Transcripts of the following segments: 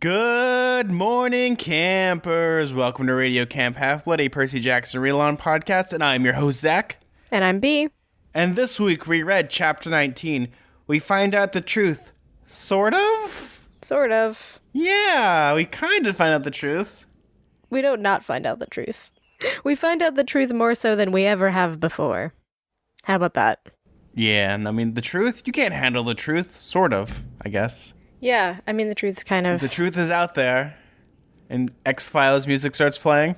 Good morning, campers. Welcome to Radio Camp Half-Blood, a Percy Jackson read-along podcast, and I'm your host, Zach. And I'm B. And this week we read Chapter 19. We find out the truth. Sort of? Sort of. Yeah, we kind of find out the truth. We don't not find out the truth. We find out the truth more so than we ever have before. How about that? Yeah, and I mean, the truth? You can't handle the truth. Sort of, I guess. Yeah, I mean, the truth's kind of... The truth is out there. And X-Files music starts playing.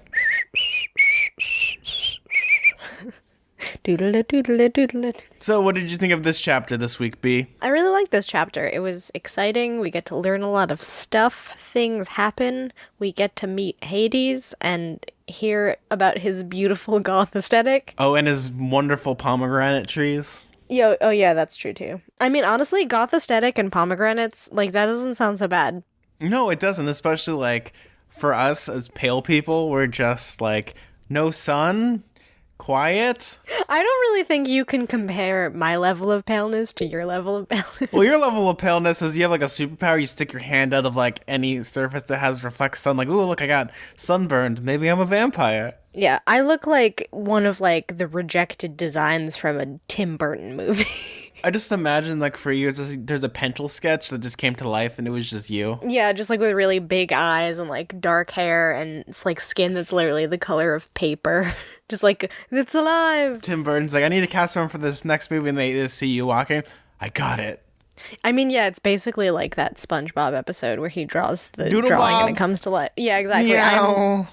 Doodle-a-doodle-a-doodle-a. So what did you think of this chapter this week, B? I really liked this chapter. It was exciting. We get to learn a lot of stuff. Things happen. We get to meet Hades and hear about his beautiful goth aesthetic. Oh, and his wonderful pomegranate trees. Oh yeah, that's true too. I mean, honestly, goth aesthetic and pomegranates, like, that doesn't sound so bad. No, it doesn't, especially, like, for us as pale people, we're just, like, no sun, quiet. I don't really think you can compare my level of paleness to your level of paleness. Well, your level of paleness is you have, like, a superpower, you stick your hand out of, like, any surface that has reflect sun, like, ooh, look, I got sunburned, maybe I'm a vampire. Yeah, I look like one of, like, the rejected designs from a Tim Burton movie. I just imagine, like, for years, there's a pencil sketch that just came to life, and it was just you. Yeah, just, like, with really big eyes and, like, dark hair and it's, like, skin that's literally the color of paper. Just, like, it's alive! Tim Burton's like, I need to cast someone for this next movie, and they just see you walking. I got it. I mean, yeah, it's basically like that SpongeBob episode where he draws the Doodle drawing Bob. and it comes to life. Yeah, exactly. Meow.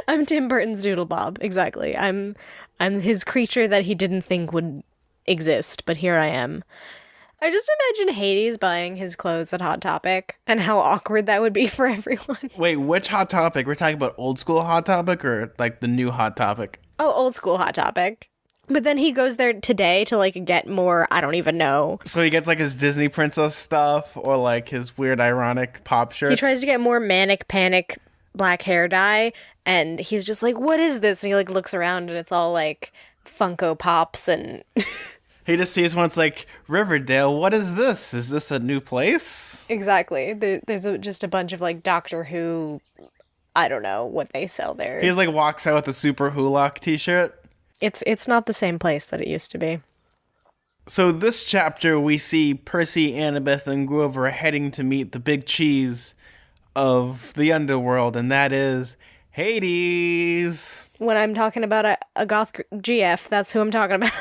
I'm Tim Burton's Doodle Bob. Exactly. I'm his creature that he didn't think would exist, but here I am. I just imagine Hades buying his clothes at Hot Topic and how awkward that would be for everyone. Wait, which Hot Topic? We're talking about old school Hot Topic or, like, the new Hot Topic? Oh, old school Hot Topic. But then he goes there today to, like, get more, I don't even know. So he gets, like, his Disney princess stuff or, like, his weird ironic pop shirts. He tries to get more manic panic black hair dye, and he's just like, what is this? And he, like, looks around and it's all, like, Funko Pops and... He just sees one, it's like, Riverdale, what is this? Is this a new place? Exactly. There's just a bunch of, like, Doctor Who, I don't know what they sell there. He just, like, walks out with a Super Hulock t-shirt. It's not the same place that it used to be. So this chapter, we see Percy, Annabeth, and Grover heading to meet the big cheese of the underworld, and that is Hades. When I'm talking about a goth GF, that's who I'm talking about.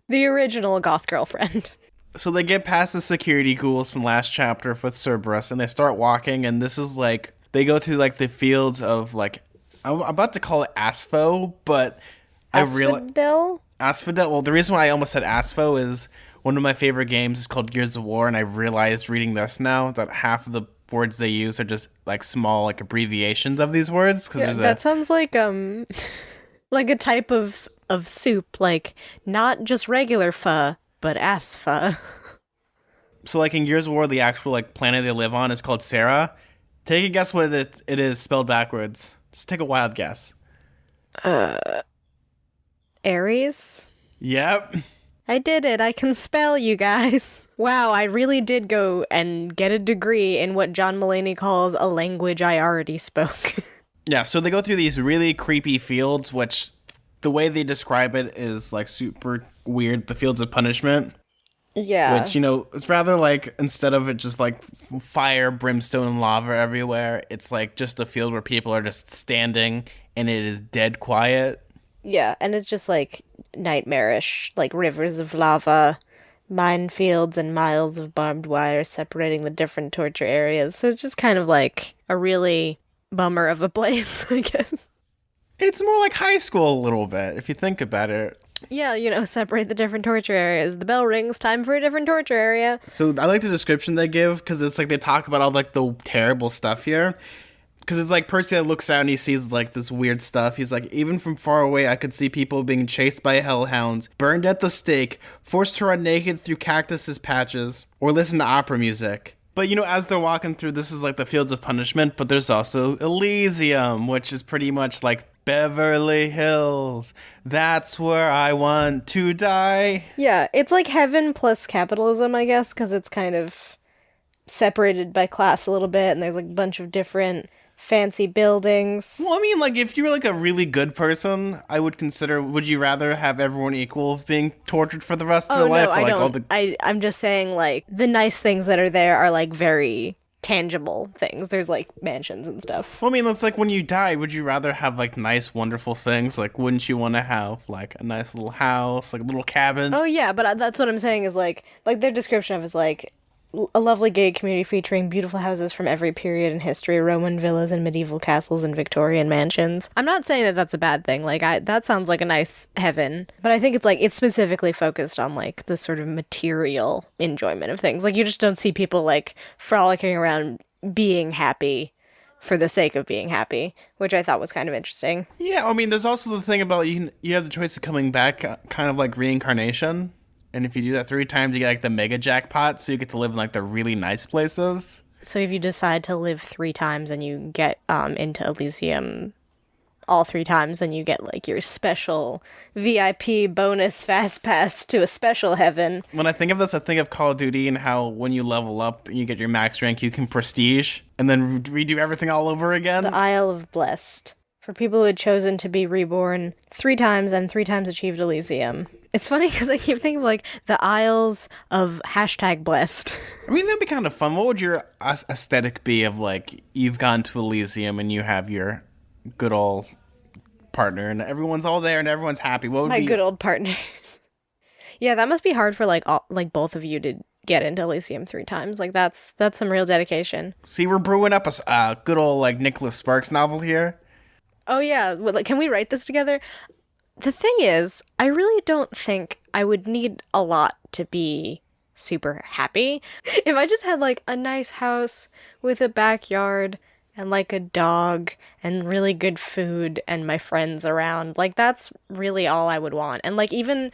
The original goth girlfriend. So they get past the security ghouls from last chapter with Cerberus, and they start walking, and this is like, they go through like the fields of like, I'm about to call it Aspho, but Asphodel? Asphodel. Well, the reason why I almost said Aspho is one of my favorite games is called Gears of War, and I realized reading this now that half of the words they use are just like small like abbreviations of these words. Yeah, that sounds like like a type of soup, like not just regular pho, but aspha. So like in Gears of War, the actual like planet they live on is called Sarah. Take a guess what it is spelled backwards. Just take a wild guess. Aries? Yep. I did it. I can spell, you guys. Wow, I really did go and get a degree in what John Mulaney calls a language I already spoke. Yeah, so they go through these really creepy fields, which the way they describe it is like super weird. The fields of punishment. Yeah. Which, you know, it's rather like, instead of it just like fire, brimstone, and lava everywhere, it's like just a field where people are just standing and it is dead quiet. Yeah, and it's just like nightmarish, like rivers of lava, minefields, and miles of barbed wire separating the different torture areas. So it's just kind of like a really bummer of a place, I guess. It's more like high school a little bit, if you think about it. Yeah, you know, separate the different torture areas. The bell rings, time for a different torture area. So I like the description they give, because it's like they talk about all like the terrible stuff here. Because it's like Percy looks out and he sees like this weird stuff. He's like, even from far away, I could see people being chased by hellhounds, burned at the stake, forced to run naked through cactuses patches, or listen to opera music. But, you know, as they're walking through, this is like the fields of punishment, but there's also Elysium, which is pretty much like Beverly Hills. That's where I want to die. Yeah, it's like heaven plus capitalism, I guess, because it's kind of separated by class a little bit, and there's like a bunch of different fancy buildings. Well, I mean, like, if you were like a really good person, I would consider. Would you rather have everyone equal of being tortured for the rest of Oh your life, no, or I like all don't. the? I'm just saying like the nice things that are there are like very tangible things. There's like mansions and stuff. Well, I mean, it's like when you die, would you rather have like nice, wonderful things? Like, wouldn't you want to have like a nice little house, like a little cabin? Oh yeah, but that's what I'm saying is like their description of it is like a lovely gated community featuring beautiful houses from every period in history, Roman villas and medieval castles and Victorian mansions. I'm not saying that that's a bad thing. Like that sounds like a nice heaven, but I think it's like it's specifically focused on like the sort of material enjoyment of things. Like you just don't see people like frolicking around being happy for the sake of being happy, which I thought was kind of interesting. Yeah, I mean, there's also the thing about you have the choice of coming back, kind of like reincarnation. And if you do that 3 times, you get like the mega jackpot, so you get to live in like the really nice places. So if you decide to live 3 times and you get into Elysium all 3 times, then you get like your special VIP bonus fast pass to a special heaven. When I think of this, I think of Call of Duty and how when you level up and you get your max rank, you can prestige and then redo everything all over again. The Isle of Blessed. For people who had chosen to be reborn 3 times and 3 times achieved Elysium. It's funny because I keep thinking of like the Isles of #blessed. I mean, that'd be kind of fun. What would your aesthetic be of like you've gone to Elysium and you have your good old partner and everyone's all there and everyone's happy? What would My be good old partners. Yeah, that must be hard for like like both of you to get into Elysium 3 times. Like that's some real dedication. See, we're brewing up a good old like Nicholas Sparks novel here. Oh yeah, like, can we write this together? The thing is, I really don't think I would need a lot to be super happy. If I just had like a nice house with a backyard and like a dog and really good food and my friends around, like that's really all I would want. And like even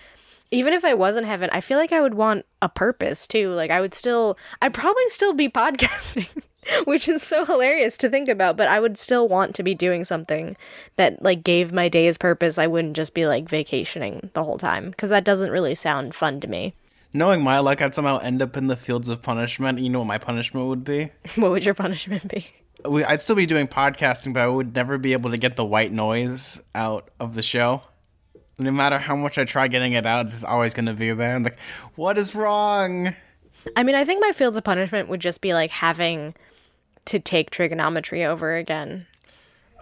if I was in heaven, I feel like I would want a purpose too. Like I'd probably still be podcasting. Which is so hilarious to think about, but I would still want to be doing something that like gave my days purpose. I wouldn't just be like vacationing the whole time because that doesn't really sound fun to me. Knowing my luck, I'd somehow end up in the fields of punishment. You know what my punishment would be? What would your punishment be? I'd still be doing podcasting, but I would never be able to get the white noise out of the show. No matter how much I try getting it out, it's just always going to be there. I'm like, what is wrong? I mean, I think my fields of punishment would just be like having to take trigonometry over again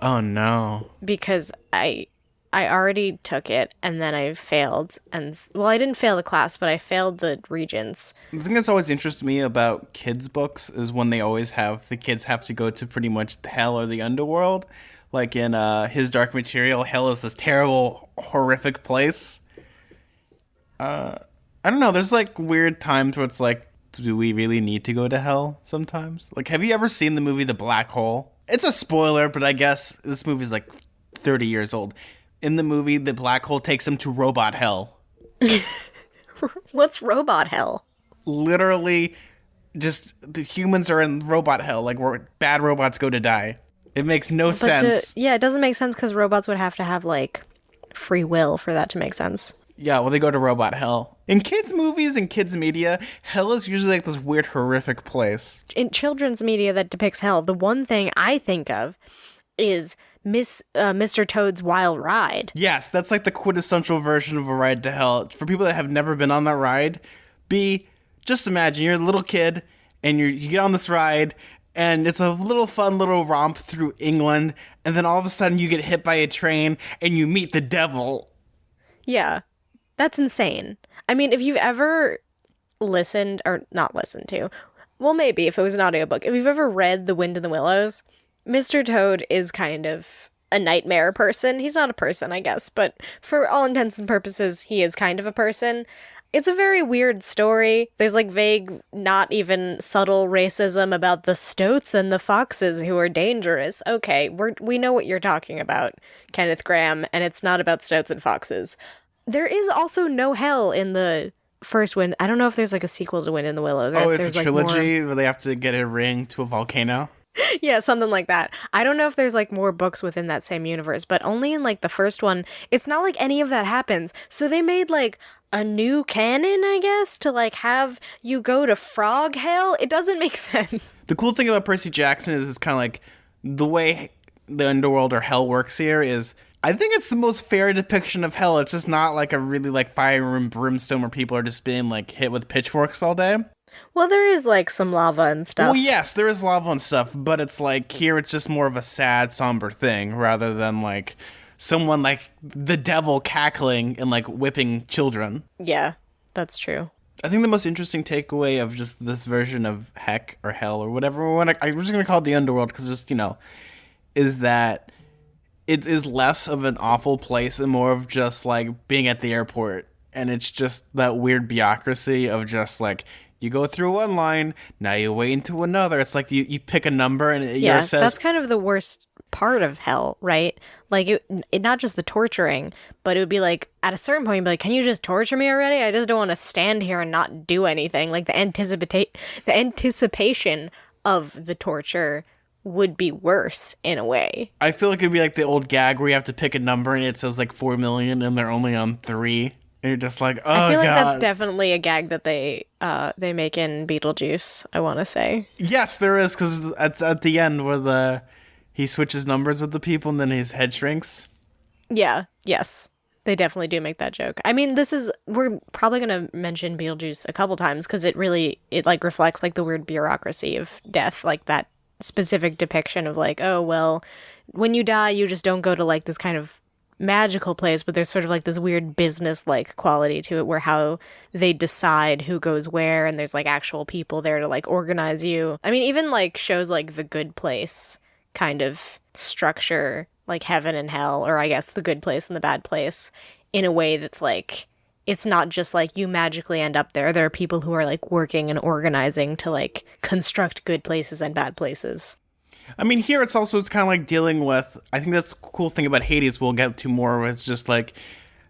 Oh, no. because I already took it and then I failed and well, I didn't fail the class, but I failed the regents. The thing that's always interested me about kids' books is when they always have the kids have to go to pretty much hell or the underworld. Like in His Dark Material, hell is this terrible, horrific place. I don't know. There's like weird times where it's like, do we really need to go to hell sometimes? Like, have you ever seen the movie The Black Hole? It's a spoiler, but I guess this movie's like 30 years old. In the movie, the black hole takes them to robot hell. What's robot hell? Literally, just the humans are in robot hell. Like, where bad robots go to die. It makes no sense. Yeah, it doesn't make sense because robots would have to have like free will for that to make sense. Yeah, well, they go to robot hell. In kids' movies and kids' media, hell is usually like this weird, horrific place. In children's media that depicts hell, the one thing I think of is Mr. Toad's Wild Ride. Yes, that's like the quintessential version of a ride to hell. For people that have never been on that ride, just imagine you're a little kid and you get on this ride and it's a little fun little romp through England, and then all of a sudden you get hit by a train and you meet the devil. Yeah, that's insane. I mean, if you've ever listened, or not listened to, well, maybe if it was an audiobook, if you've ever read The Wind in the Willows, Mr. Toad is kind of a nightmare person. He's not a person, I guess, but for all intents and purposes, he is kind of a person. It's a very weird story. There's like vague, not even subtle racism about the stoats and the foxes who are dangerous. Okay, we know what you're talking about, Kenneth Graham, and it's not about stoats and foxes. There is also no hell in the first Wind. I don't know if there's like a sequel to Wind in the Willows. Or Oh, if it's there's a like trilogy where they have to get a ring to a volcano. Yeah, something like that. I don't know if there's like more books within that same universe, but only in like the first one, it's not like any of that happens. So they made like a new canon, I guess, to like have you go to frog hell. It doesn't make sense. The cool thing about Percy Jackson is it's kind of like the way the underworld or hell works here is I think it's the most fair depiction of hell. It's just not like a really like fire and brimstone where people are just being like hit with pitchforks all day. Well, there is like some lava and stuff. Well, yes, there is lava and stuff, but it's like here it's just more of a sad, somber thing rather than like someone like the devil cackling and like whipping children. Yeah, that's true. I think the most interesting takeaway of just this version of heck or hell or whatever we're just gonna call it the underworld because just is that it is less of an awful place and more of just like being at the airport, and it's just that weird bureaucracy of just like you go through one line, now you wait into another. It's like you pick a number and it says that's kind of the worst part of hell, right? Like it not just the torturing, but it would be like at a certain point, you'd be like, can you just torture me already? I just don't want to stand here and not do anything. Like the anticipation of the torture would be worse in a way. I feel like it'd be like the old gag where you have to pick a number and it says like 4 million and they're only on 3. And you're just like, oh, I feel like God. that's definitely a gag that they make in Beetlejuice, I want to say. Yes, there is, because it's at the end where he switches numbers with the people and then his head shrinks. Yeah, yes. They definitely do make that joke. I mean, we're probably going to mention Beetlejuice a couple times because it like reflects like the weird bureaucracy of death, like that specific depiction of like, oh, well, when you die, you just don't go to like this kind of magical place, but there's sort of like this weird business-like quality to it where how they decide who goes where, and there's like actual people there to like organize you. I mean, even like shows like The Good Place kind of structure like heaven and hell, or I guess the good place and the bad place, in a way that's like, it's not just like you magically end up there. There are people who are like working and organizing to like construct good places and bad places. I mean, here it's kind of like dealing with, I think that's the cool thing about Hades we'll get to more, it's just like,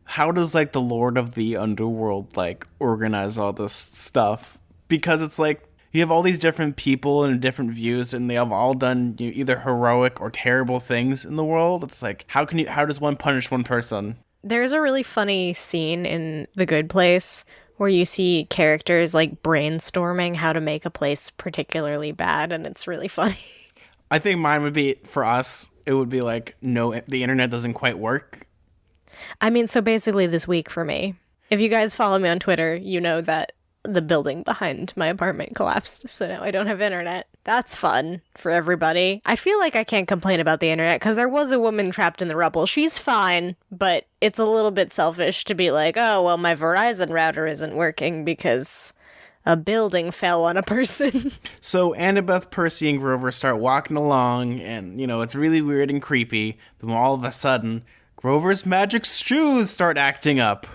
how does like the Lord of the Underworld like organize all this stuff? Because it's like, you have all these different people and different views and they have all done either heroic or terrible things in the world. It's like, how does one punish one person? There's a really funny scene in The Good Place where you see characters like brainstorming how to make a place particularly bad, and it's really funny. I think mine would be, for us, it would be like, no, the internet doesn't quite work. I mean, so basically this week for me, if you guys follow me on Twitter, you know that the building behind my apartment collapsed, so now I don't have internet. That's fun for everybody. I feel like I can't complain about the internet because there was a woman trapped in the rubble. She's fine, but it's a little bit selfish to be like, oh, well, my Verizon router isn't working because a building fell on a person. So Annabeth, Percy, and Grover start walking along, and, it's really weird and creepy. Then all of a sudden, Grover's magic shoes start acting up.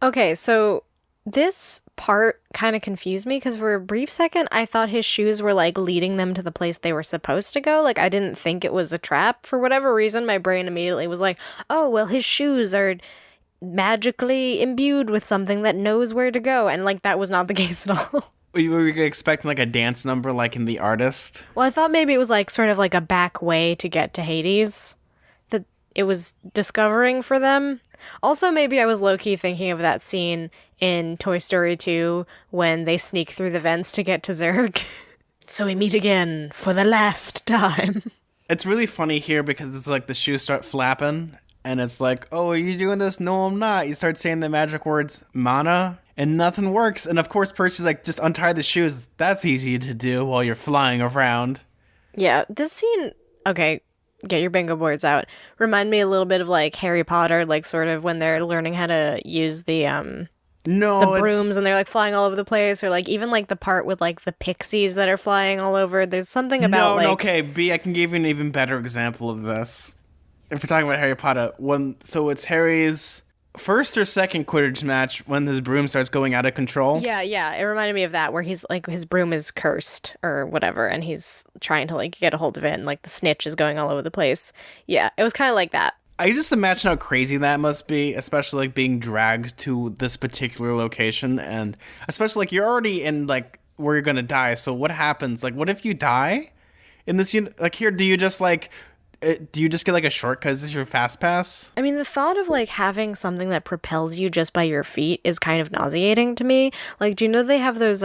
Okay, so this part kind of confused me because for a brief second, I thought his shoes were, like, leading them to the place they were supposed to go. Like, I didn't think it was a trap. For whatever reason, my brain immediately was like, oh, well, his shoes are magically imbued with something that knows where to go, and like that was not the case at all. Were you expecting like a dance number like in The Artist? Well, I thought maybe it was like sort of like a back way to get to Hades that it was discovering for them. Also, maybe I was low-key thinking of that scene in Toy Story 2 when they sneak through the vents to get to Zurg. So we meet again for the last time. It's really funny here because it's like the shoes start flapping. And it's like, oh, are you doing this? No, I'm not. You start saying the magic words, mana, and nothing works. And of course, Percy's like, just untie the shoes. That's easy to do while you're flying around. Yeah, this scene, okay, get your bingo boards out. Remind me a little bit of like Harry Potter, like sort of when they're learning how to use the brooms and they're like flying all over the place, or like even like the part with like the pixies that are flying all over. There's something about okay, B, I can give you an even better example of this. If we're talking about Harry Potter, so it's Harry's first or second Quidditch match when his broom starts going out of control. Yeah, it reminded me of that, where he's like, his broom is cursed or whatever, and he's trying to like get a hold of it, and like the snitch is going all over the place. Yeah, it was kind of like that. I just imagine how crazy that must be, especially like being dragged to this particular location, and especially like you're already in like where you're gonna die. So what happens? Like, what if you die in this? Like here, do you just like Do you just get like a shortcut? Is this your fast pass? I mean, the thought of like having something that propels you just by your feet is kind of nauseating to me. Like, do you know they have those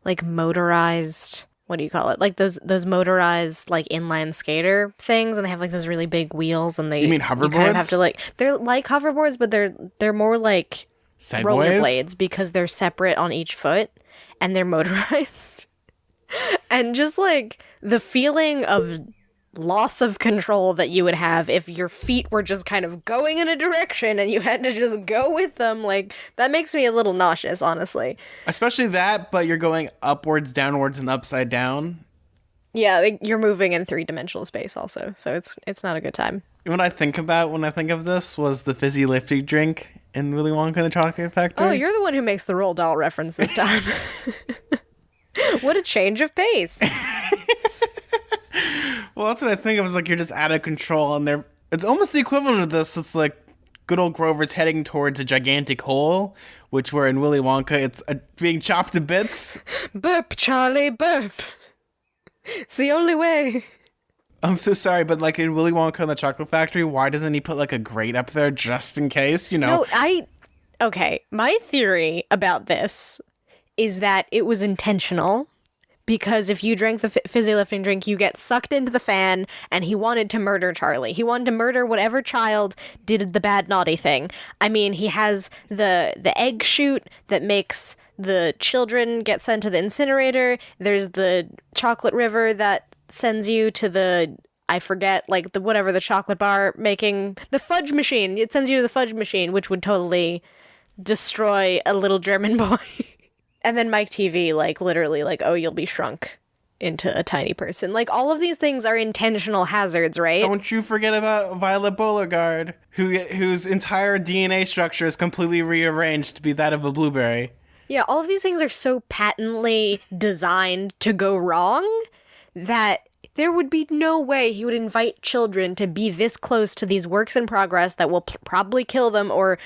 like motorized, what do you call it? Like those motorized like inline skater things, and they have like those really big wheels, and You mean you kind hoverboards? of have to like they're like hoverboards, but they're more like Segways? rollerblades because they're separate on each foot and they're motorized. And just like the feeling of loss of control that you would have if your feet were just kind of going in a direction and you had to just go with them, like that makes me a little nauseous, honestly. Especially that, but you're going upwards, downwards, and upside down. Yeah, like, you're moving in three-dimensional space also, so it's not a good time. What I think about when I think of this was the fizzy lifty drink in Willy Wonka and the Chocolate Factory. Oh, you're the one who makes the Roald Dahl reference this time. What a change of pace. Well, that's what I think of. Is like you're just out of control, and it's almost the equivalent of this. It's like good old Grover's heading towards a gigantic hole, which where in Willy Wonka it's being chopped to bits. Burp, Charlie, burp. It's the only way. I'm so sorry, but like in Willy Wonka and the Chocolate Factory, why doesn't he put like a grate up there just in case? You know? No, okay, my theory about this is that it was intentional. Because if you drink the fizzy lifting drink, you get sucked into the fan, and he wanted to murder Charlie. He wanted to murder whatever child did the bad naughty thing. I mean, he has the egg shoot that makes the children get sent to the incinerator. There's the chocolate river that sends you to the, I forget, like the whatever the chocolate bar making, the fudge machine. It sends you to the fudge machine, which would totally destroy a little German boy. And then Mike TV, like, literally, like, oh, you'll be shrunk into a tiny person. Like, all of these things are intentional hazards, right? Don't you forget about Violet Beauregard, whose entire DNA structure is completely rearranged to be that of a blueberry. Yeah, all of these things are so patently designed to go wrong that there would be no way he would invite children to be this close to these works in progress that will probably kill them or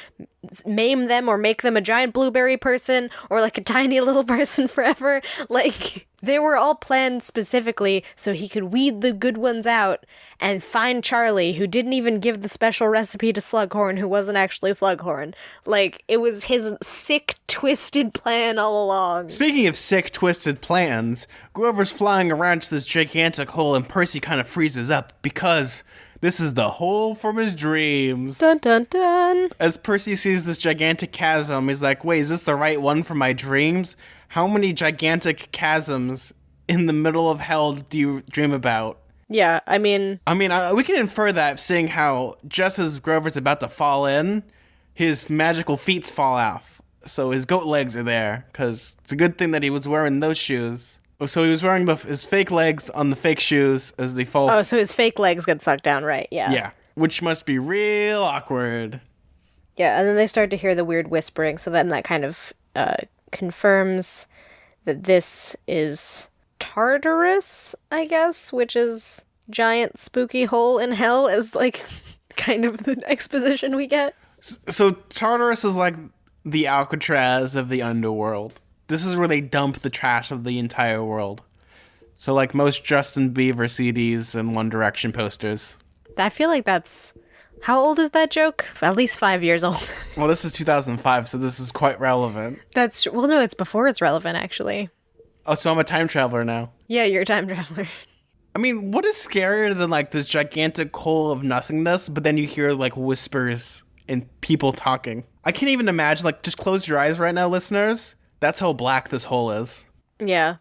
maim them or make them a giant blueberry person or like a tiny little person forever. Like, they were all planned specifically so he could weed the good ones out and find Charlie, who didn't even give the special recipe to Slughorn, who wasn't actually Slughorn. Like, it was his sick, twisted plan all along. Speaking of sick, twisted plans, Grover's flying around to this gigantic hole, and Percy kind of freezes up because this is the hole from his dreams. Dun dun dun. As Percy sees this gigantic chasm, he's like, wait, is this the right one for my dreams? How many gigantic chasms in the middle of hell do you dream about? Yeah, I mean, we can infer that seeing how just as Grover's about to fall in, his magical feet fall off. So his goat legs are there, because it's a good thing that he was wearing those shoes. So he was wearing his fake legs on the fake shoes as they fall. oh, so his fake legs get sucked down, right? Yeah. Yeah, which must be real awkward. Yeah, and then they start to hear the weird whispering, so then that kind of confirms that this is Tartarus, I guess, which is giant spooky hole in hell, is like kind of the exposition we get. So Tartarus is like the Alcatraz of the underworld. This is where they dump the trash of the entire world. So like most Justin Bieber CDs and One Direction posters. I feel like that's... How old is that joke? At least 5 years old. Well, this is 2005, so this is quite relevant. Well, no, it's before it's relevant, actually. Oh, so I'm a time traveler now. Yeah, you're a time traveler. I mean, what is scarier than like this gigantic hole of nothingness, but then you hear like whispers and people talking? I can't even imagine, like, just close your eyes right now, listeners. That's how black this hole is. Yeah.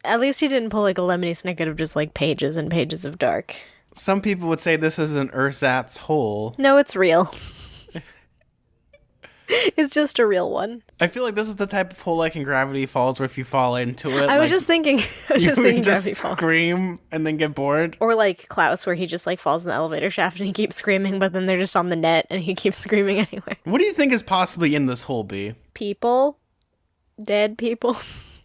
At least he didn't pull like a Lemony Snicket of just like pages and pages of dark. Some people would say this is an ersatz hole. No, it's real. It's just a real one. I feel like this is the type of hole like in Gravity Falls, where if you fall into it, I was just thinking Gravity Falls. Scream and then get bored. Or like Klaus, where he just like falls in the elevator shaft and he keeps screaming, but then they're just on the net and he keeps screaming anyway. What do you think is possibly in this hole, B? People. Dead people.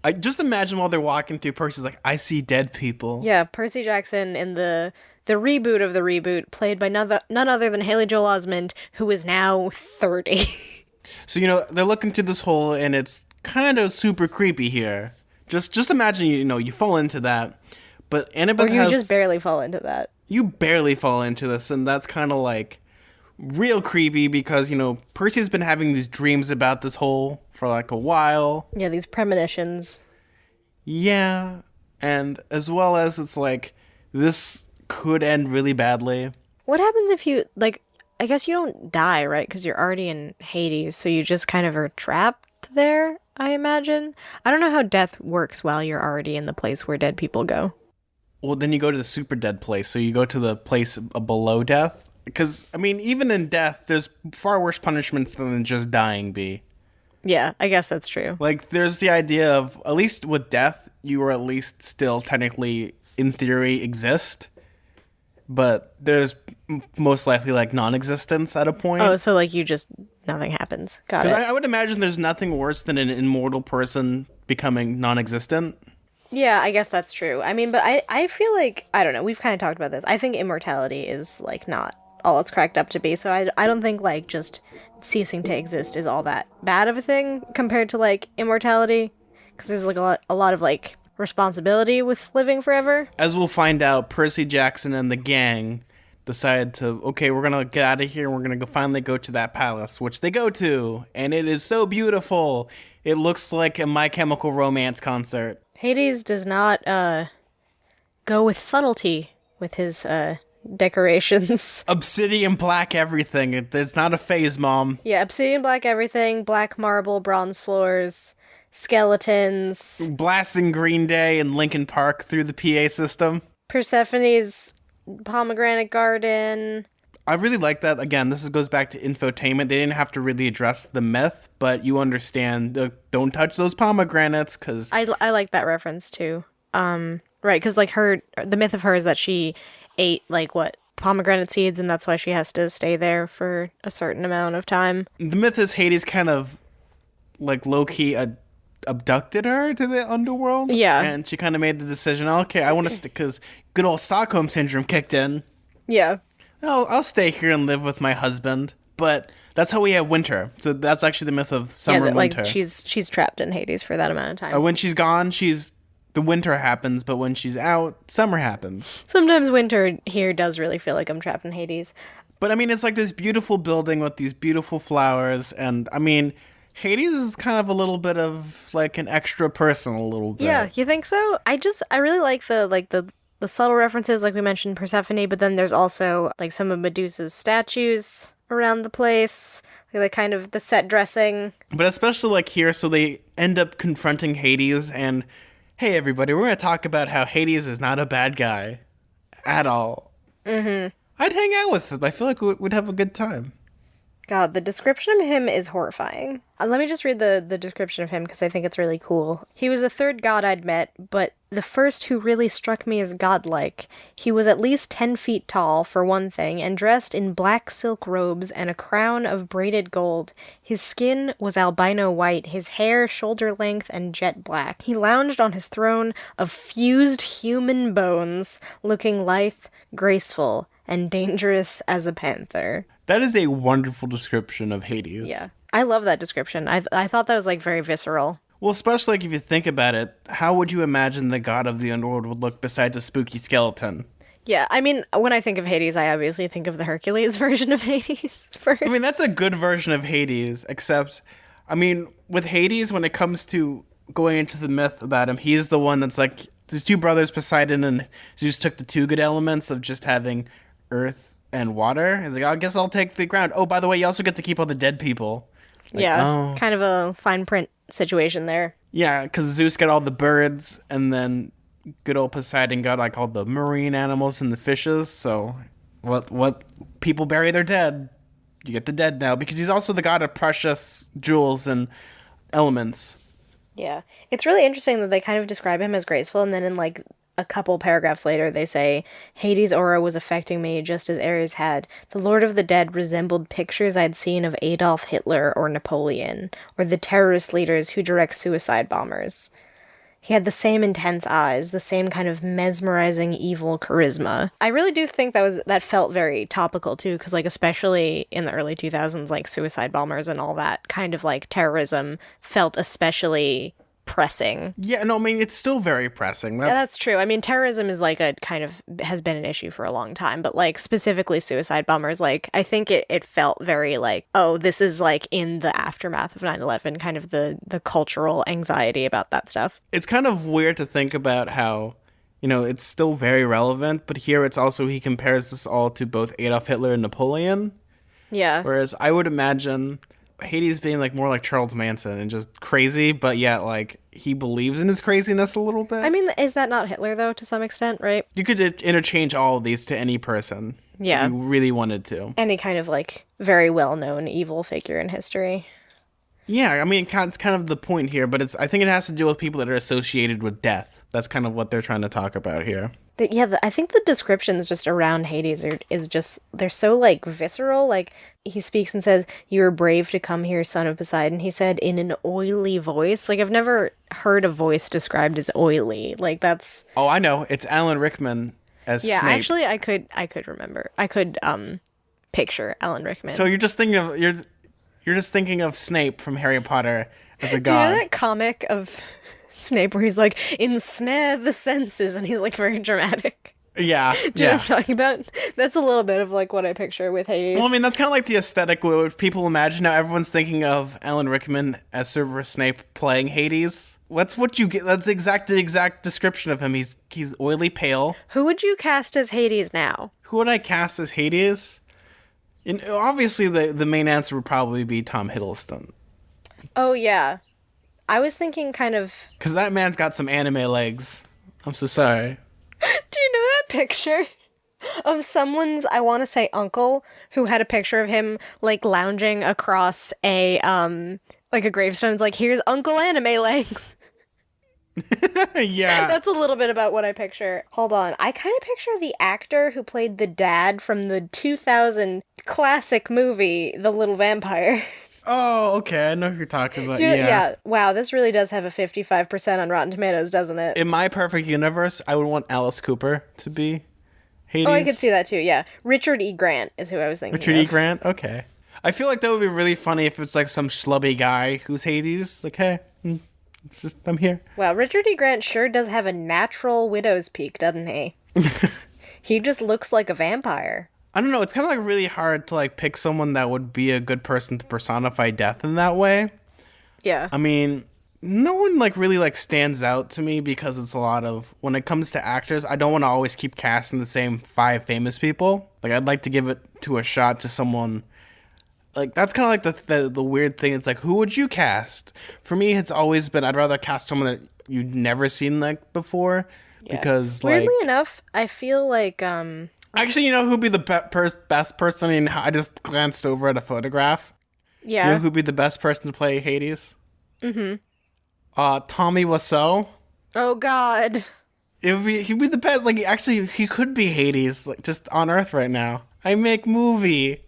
I just imagine while they're walking through, Percy's like, I see dead people. Yeah, Percy Jackson in the reboot of the reboot, played by none other than Haley Joel Osment, who is now 30. So, you know, they're looking through this hole, and it's kind of super creepy here. Just imagine, you fall into that. But Annabeth Or you just barely fall into that. you barely fall into this, and that's kind of like real creepy because, Percy's been having these dreams about this hole for like a while. Yeah, these premonitions. Yeah, and as well as it's like this could end really badly. What happens if you, like, I guess you don't die, right? Because you're already in Hades, so you just kind of are trapped there, I imagine. I don't know how death works while you're already in the place where dead people go. Well, then you go to the super dead place, so you go to the place below death. Because, I mean, even in death, there's far worse punishments than just dying, B. Yeah, I guess that's true. Like, there's the idea of, at least with death, you are at least still technically, in theory, exist. But there's most likely, like, non-existence at a point. Oh, so, like, nothing happens. Got it. Because I would imagine there's nothing worse than an immortal person becoming non-existent. Yeah, I guess that's true. I mean, but I feel like, I don't know, we've kind of talked about this. I think immortality is, like, not all it's cracked up to be, so I don't think, like, just ceasing to exist is all that bad of a thing compared to, like, immortality. Because there's, like, a lot of, like, responsibility with living forever. As we'll find out, Percy Jackson and the gang decide to, okay, we're gonna get out of here and we're gonna finally go to that palace, which they go to, and it is so beautiful. It looks like a My Chemical Romance concert. Hades does not go with subtlety with his decorations. Obsidian black everything. It's not a phase, Mom. Yeah, obsidian black everything, black marble, bronze floors, skeletons. Blasting Green Day and Linkin Park through the PA system. Persephone's pomegranate garden. I really like that. Again, this goes back to infotainment. They didn't have to really address the myth, but you understand, don't touch those pomegranates, because... I like that reference, too. Right, because, like, the myth of her is that she ate, like, pomegranate seeds, and that's why she has to stay there for a certain amount of time. The myth is Hades kind of, like, low-key abducted her to the underworld. Yeah. And she kind of made the decision, okay, I want to stick, because good old Stockholm Syndrome kicked in. Yeah. I'll stay here and live with my husband. But that's how we have winter. So that's actually the myth of summer and winter. Like, she's trapped in Hades for that amount of time. When she's gone, the winter happens, but when she's out, summer happens. Sometimes winter here does really feel like I'm trapped in Hades. But I mean, it's like this beautiful building with these beautiful flowers, and I mean, Hades is kind of a little bit of like an extra person, a little bit. Yeah, you think so? I really like the subtle references, like we mentioned Persephone, but then there's also like some of Medusa's statues around the place, like kind of the set dressing. But especially like here, so they end up confronting Hades, and hey, everybody, we're going to talk about how Hades is not a bad guy at all. Mm-hmm. I'd hang out with him. I feel like we'd have a good time. God, the description of him is horrifying. Let me just read the description of him because I think it's really cool. He was the third god I'd met, but the first who really struck me as godlike. He was at least 10 feet tall, for one thing, and dressed in black silk robes and a crown of braided gold. His skin was albino white, his hair shoulder length and jet black. He lounged on his throne of fused human bones, looking lithe, graceful, and dangerous as a panther. That is a wonderful description of Hades. Yeah. I love that description. I thought that was, like, very visceral. Well, especially, like, if you think about it, how would you imagine the god of the underworld would look besides a spooky skeleton? Yeah, I mean, when I think of Hades, I obviously think of the Hercules version of Hades first. I mean, that's a good version of Hades, except, I mean, with Hades, when it comes to going into the myth about him, he's the one that's, like, his two brothers, Poseidon and Zeus, took the two good elements of just having earth and water. He's like, I guess I'll take the ground. Oh, by the way, you also get to keep all the dead people. Like, yeah, kind of a fine print situation there. Yeah, because Zeus got all the birds, and then good old Poseidon got like all the marine animals and the fishes. So what people bury their dead, you get the dead now, because he's also the god of precious jewels and elements. Yeah, it's really interesting that they kind of describe him as graceful, and then in like a couple paragraphs later, they say, Hades' aura was affecting me just as Ares had. The Lord of the Dead resembled pictures I'd seen of Adolf Hitler or Napoleon, or the terrorist leaders who direct suicide bombers. He had the same intense eyes, the same kind of mesmerizing evil charisma. I really do think that felt very topical too, because like especially in the early 2000s, like suicide bombers and all that kind of like terrorism felt especially pressing. Yeah, no, I mean, it's still very pressing. Yeah, that's true. I mean, terrorism is like a kind of has been an issue for a long time, but like specifically suicide bombers, like I think it felt very like, oh, this is like in the aftermath of 9/11, kind of the cultural anxiety about that stuff. It's kind of weird to think about how, it's still very relevant, but here it's also, he compares this all to both Adolf Hitler and Napoleon. Yeah. Whereas I would imagine Hades being like more like Charles Manson and just crazy, but yet like he believes in his craziness a little bit. I mean, is that not Hitler though, to some extent, right? You could interchange all of these to any person. Yeah. If you really wanted to. Any kind of like very well-known evil figure in history. Yeah, I mean, it's kind of the point here, but I think it has to do with people that are associated with death. That's kind of what they're trying to talk about here. I think the descriptions just around Hades is just, they're so like visceral. Like he speaks and says, "You are brave to come here, son of Poseidon," he said in an oily voice. Like I've never heard a voice described as oily. Like that's... Oh, I know. It's Alan Rickman as Snape. Actually I could remember. I could picture Alan Rickman. So you're just thinking of Snape from Harry Potter as a god. Do you know that comic of Snape where he's like, "Ensnare the senses," and he's like very dramatic? Yeah. Do you know what I'm talking about? That's a little bit of like what I picture with Hades. Well, I mean, that's kind of like the aesthetic where people imagine now. Everyone's thinking of Alan Rickman as Severus Snape playing Hades. That's what you get. That's the exact description of him. He's oily pale. Who would you cast as Hades now? Who would I cast as Hades? Obviously, the main answer would probably be Tom Hiddleston. Oh, yeah. I was thinking kind of... Because that man's got some anime legs. I'm so sorry. Do you know that picture of someone's, I want to say uncle, who had a picture of him, like, lounging across a gravestone? It's like, "Here's Uncle Anime Legs." Yeah. That's a little bit about what I picture. Hold on. I kind of picture the actor who played the dad from the 2000 classic movie, The Little Vampire. Oh, okay. I know who you're talking about. Yeah. Wow, this really does have a 55% on Rotten Tomatoes, doesn't it? In my perfect universe, I would want Alice Cooper to be Hades. Oh, I could see that too, yeah. Richard E. Grant is who I was thinking Richard E. of. Grant? Okay. I feel like that would be really funny if it's like some schlubby guy who's Hades. Like, hey, I'm here. Wow, Richard E. Grant sure does have a natural widow's peak, doesn't he? He just looks like a vampire. I don't know. It's kind of like really hard to like pick someone that would be a good person to personify death in that way. Yeah. I mean, no one like really like stands out to me because it's a lot of, when it comes to actors, I don't want to always keep casting the same 5 famous people. Like I'd like to give it to a shot to someone. Like that's kind of like the weird thing. It's like, who would you cast? For me, it's always been, I'd rather cast someone that you've never seen like before. Yeah. Because like, weirdly enough, I feel like actually, you know who'd be the best person? I mean, I just glanced over at a photograph. Yeah. You know who'd be the best person to play Hades? Mm-hmm. Tommy Wiseau. Oh God. He'd be the best. Like, actually, he could be Hades, like just on Earth right now. I make movie.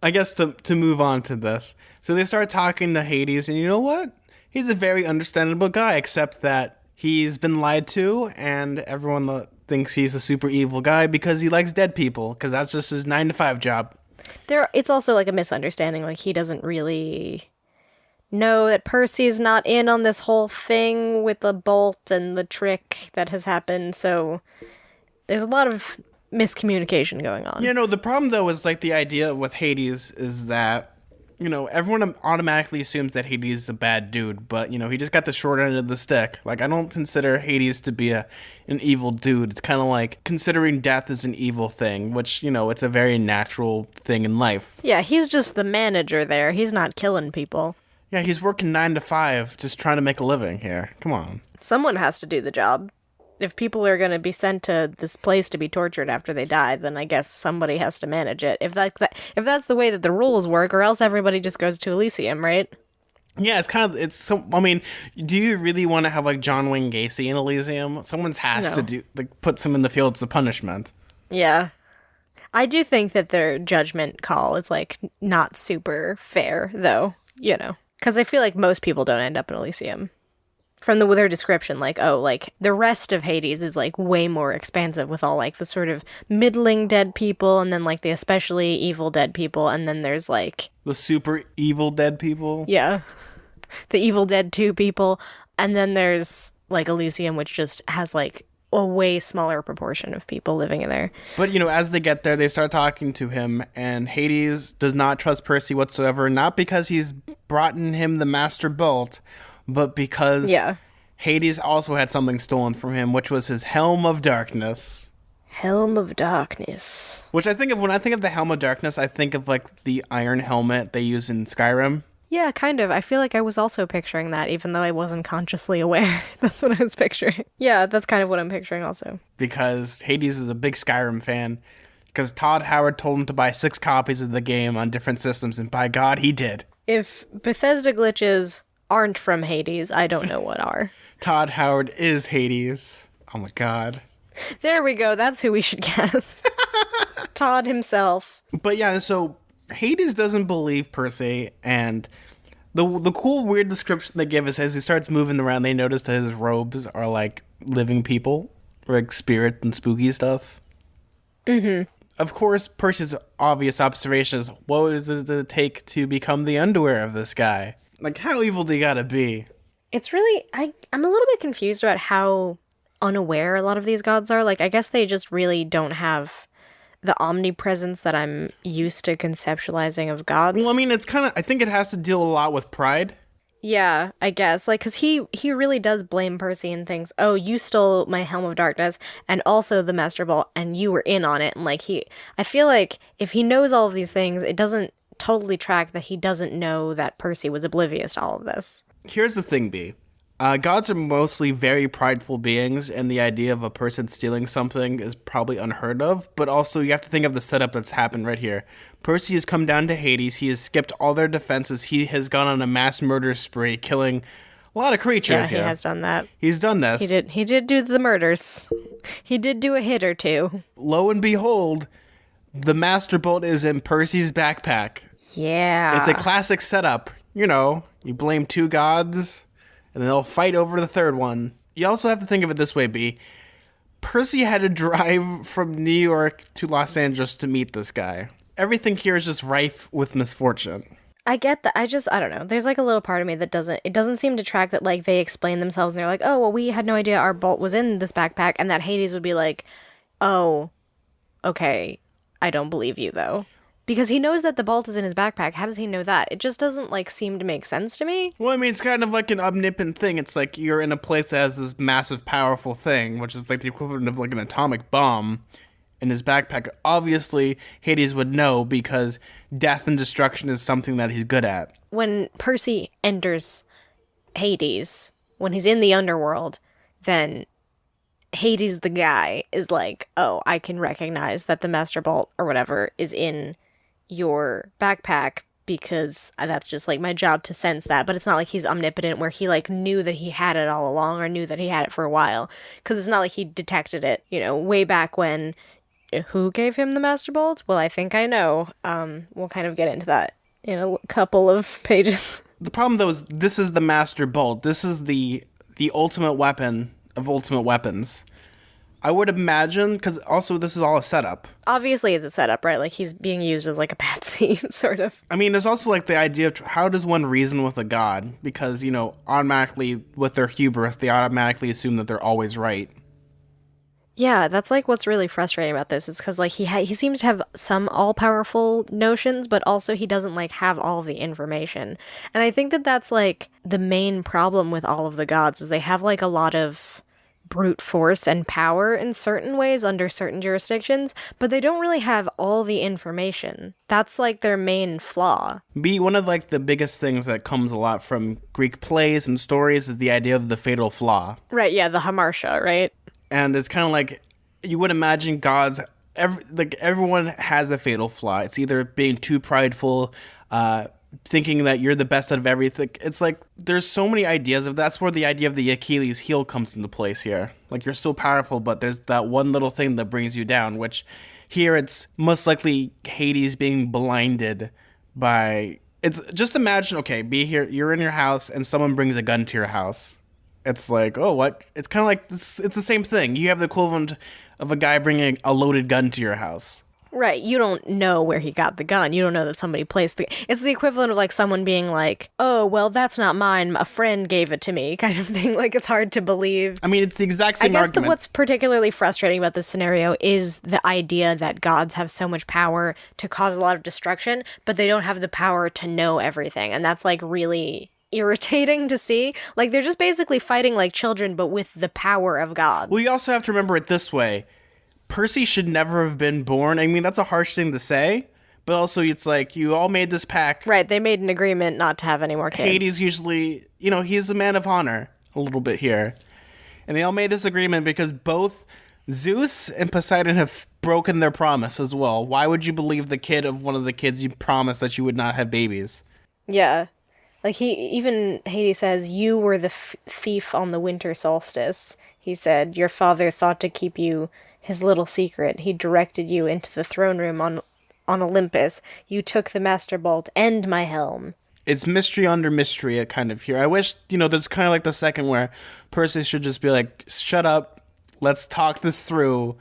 I guess to move on to this. So they start talking to Hades, and you know what? He's a very understandable guy, except that he's been lied to, and everyone thinks he's a super evil guy because he likes dead people, because that's just his 9-to-5 job. It's also like a misunderstanding. Like he doesn't really know that Percy's not in on this whole thing with the bolt and the trick that has happened. So there's a lot of miscommunication going on. You know, the problem though is like the idea with Hades is that, you know, everyone automatically assumes that Hades is a bad dude, but, you know, he just got the short end of the stick. Like, I don't consider Hades to be an evil dude. It's kind of like considering death as an evil thing, which, you know, it's a very natural thing in life. Yeah, he's just the manager there. He's not killing people. Yeah, he's working 9 to 5, just trying to make a living here. Come on. Someone has to do the job. If people are going to be sent to this place to be tortured after they die, then I guess somebody has to manage it. If that's the way that the rules work, or else everybody just goes to Elysium, right? Yeah, I mean, do you really want to have like John Wayne Gacy in Elysium? Someone has to put some in the fields of punishment. Yeah. I do think that their judgment call is like not super fair, though, you know. Because I feel like most people don't end up in Elysium. From their description, like, oh, like, the rest of Hades is, like, way more expansive with all, like, the sort of middling dead people, and then, like, the especially evil dead people, and then there's, like... the super evil dead people? Yeah. The Evil Dead 2 people. And then there's like Elysium, which just has like a way smaller proportion of people living in there. But, as they get there, they start talking to him, and Hades does not trust Percy whatsoever, not because he's brought in him the Master Bolt, but because Yeah. Hades also had something stolen from him, which was his Helm of Darkness. Helm of Darkness. Which I think of when I think of the Helm of Darkness, I think of like the iron helmet they use in Skyrim. Yeah, kind of. I feel like I was also picturing that, even though I wasn't consciously aware. That's what I was picturing. Yeah, that's kind of what I'm picturing also. Because Hades is a big Skyrim fan. Because Todd Howard told him to buy 6 copies of the game on different systems, and by God, he did. If Bethesda glitches aren't from Hades, I don't know what are. Todd Howard is Hades. Oh my God. There we go. That's who we should cast. Todd himself. But yeah, so Hades doesn't believe Percy, and the cool weird description they give is as he starts moving around, they notice that his robes are like living people, like spirit and spooky stuff. Mm-hmm. Of course, Percy's obvious observation is, what does it take to become the underwear of this guy? Like, how evil do you gotta be? It's really, I'm a little bit confused about how unaware a lot of these gods are. Like, I guess they just really don't have the omnipresence that I'm used to conceptualizing of gods. Well, I mean, it's kind of, I think it has to deal a lot with pride. Yeah, I guess. Like, because he really does blame Percy and thinks, oh, you stole my Helm of Darkness and also the Master Ball, and you were in on it. And, like, I feel like if he knows all of these things, it doesn't totally track that he doesn't know that Percy was oblivious to all of this. Here's the thing, B. Gods are mostly very prideful beings, and the idea of a person stealing something is probably unheard of, but also you have to think of the setup that's happened right here. Percy has come down to Hades, he has skipped all their defenses, he has gone on a mass murder spree, killing a lot of creatures here. Yeah, he has done that. He's done this. He did do the murders. He did do a hit or two. Lo and behold, the Master Bolt is in Percy's backpack. Yeah. It's a classic setup. You blame 2 gods, and they'll fight over the third one. You also have to think of it this way, B. Percy had to drive from New York to Los Angeles to meet this guy. Everything here is just rife with misfortune. I get that. I don't know. There's like a little part of me that doesn't seem to track that like they explain themselves and they're like, oh, well, we had no idea our bolt was in this backpack, and that Hades would be like, oh, okay, I don't believe you though. Because he knows that the bolt is in his backpack. How does he know that? It just doesn't, like, seem to make sense to me. Well, I mean, it's kind of like an omnipotent thing. It's like you're in a place that has this massive, powerful thing, which is like the equivalent of like an atomic bomb in his backpack. Obviously, Hades would know because death and destruction is something that he's good at. When Percy enters Hades, when he's in the underworld, then Hades the guy is like, oh, I can recognize that the Master Bolt or whatever is in your backpack because that's just like my job to sense that. But it's not like he's omnipotent where he like knew that he had it all along or knew that he had it for a while, because it's not like he detected it, way back when. Who gave him the Master Bolt? Well, I think I know. We'll kind of get into that in a couple of pages. The problem though is this is the Master Bolt. This is the ultimate weapon of ultimate weapons. I would imagine, because also this is all a setup. Obviously it's a setup, right? Like he's being used as like a patsy, sort of. I mean, there's also like the idea of how does one reason with a god? Because, automatically with their hubris, they automatically assume that they're always right. Yeah, that's like what's really frustrating about this is because like he seems to have some all-powerful notions, but also he doesn't like have all of the information. And I think that that's like the main problem with all of the gods is they have like a lot of brute force and power in certain ways under certain jurisdictions, but they don't really have all the information. That's like their main flaw. One of like the biggest things that comes a lot from Greek plays and stories is the idea of the fatal flaw. Right, yeah, the hamartia, right? And it's kind of like you would imagine gods, everyone has a fatal flaw. It's either being too prideful, thinking that you're the best out of everything. It's like there's so many ideas of that's where the idea of the Achilles heel comes into place here. Like you're so powerful, but there's that one little thing that brings you down, which here it's most likely Hades being blinded by. It's just imagine, okay, be here, you're in your house and someone brings a gun to your house. It's like, oh, what? It's kind of like this, it's the same thing. You have the equivalent of a guy bringing a loaded gun to your house. Right, you don't know where he got the gun. You don't know that somebody placed the... It's the equivalent of, like, someone being like, oh, well, that's not mine. A friend gave it to me, kind of thing. Like, it's hard to believe. I mean, it's the exact I same guess argument. what's particularly frustrating about this scenario is the idea that gods have so much power to cause a lot of destruction, but they don't have the power to know everything. And that's, like, really irritating to see. Like, they're just basically fighting like children, but with the power of gods. Well, you also have to remember it this way. Percy should never have been born. I mean, that's a harsh thing to say, but also it's like, you all made this pact. Right, they made an agreement not to have any more kids. Hades usually, he's a man of honor a little bit here. And they all made this agreement because both Zeus and Poseidon have broken their promise as well. Why would you believe the kid of one of the kids you promised that you would not have babies? Yeah. Like, Hades says, you were the thief on the winter solstice. He said, your father thought to keep you his little secret. He directed you into the throne room on Olympus. You took the Master Bolt and my helm. It's mystery under mystery kind of here. I wish, there's kind of like the second where Percy should just be like, shut up, let's talk this through.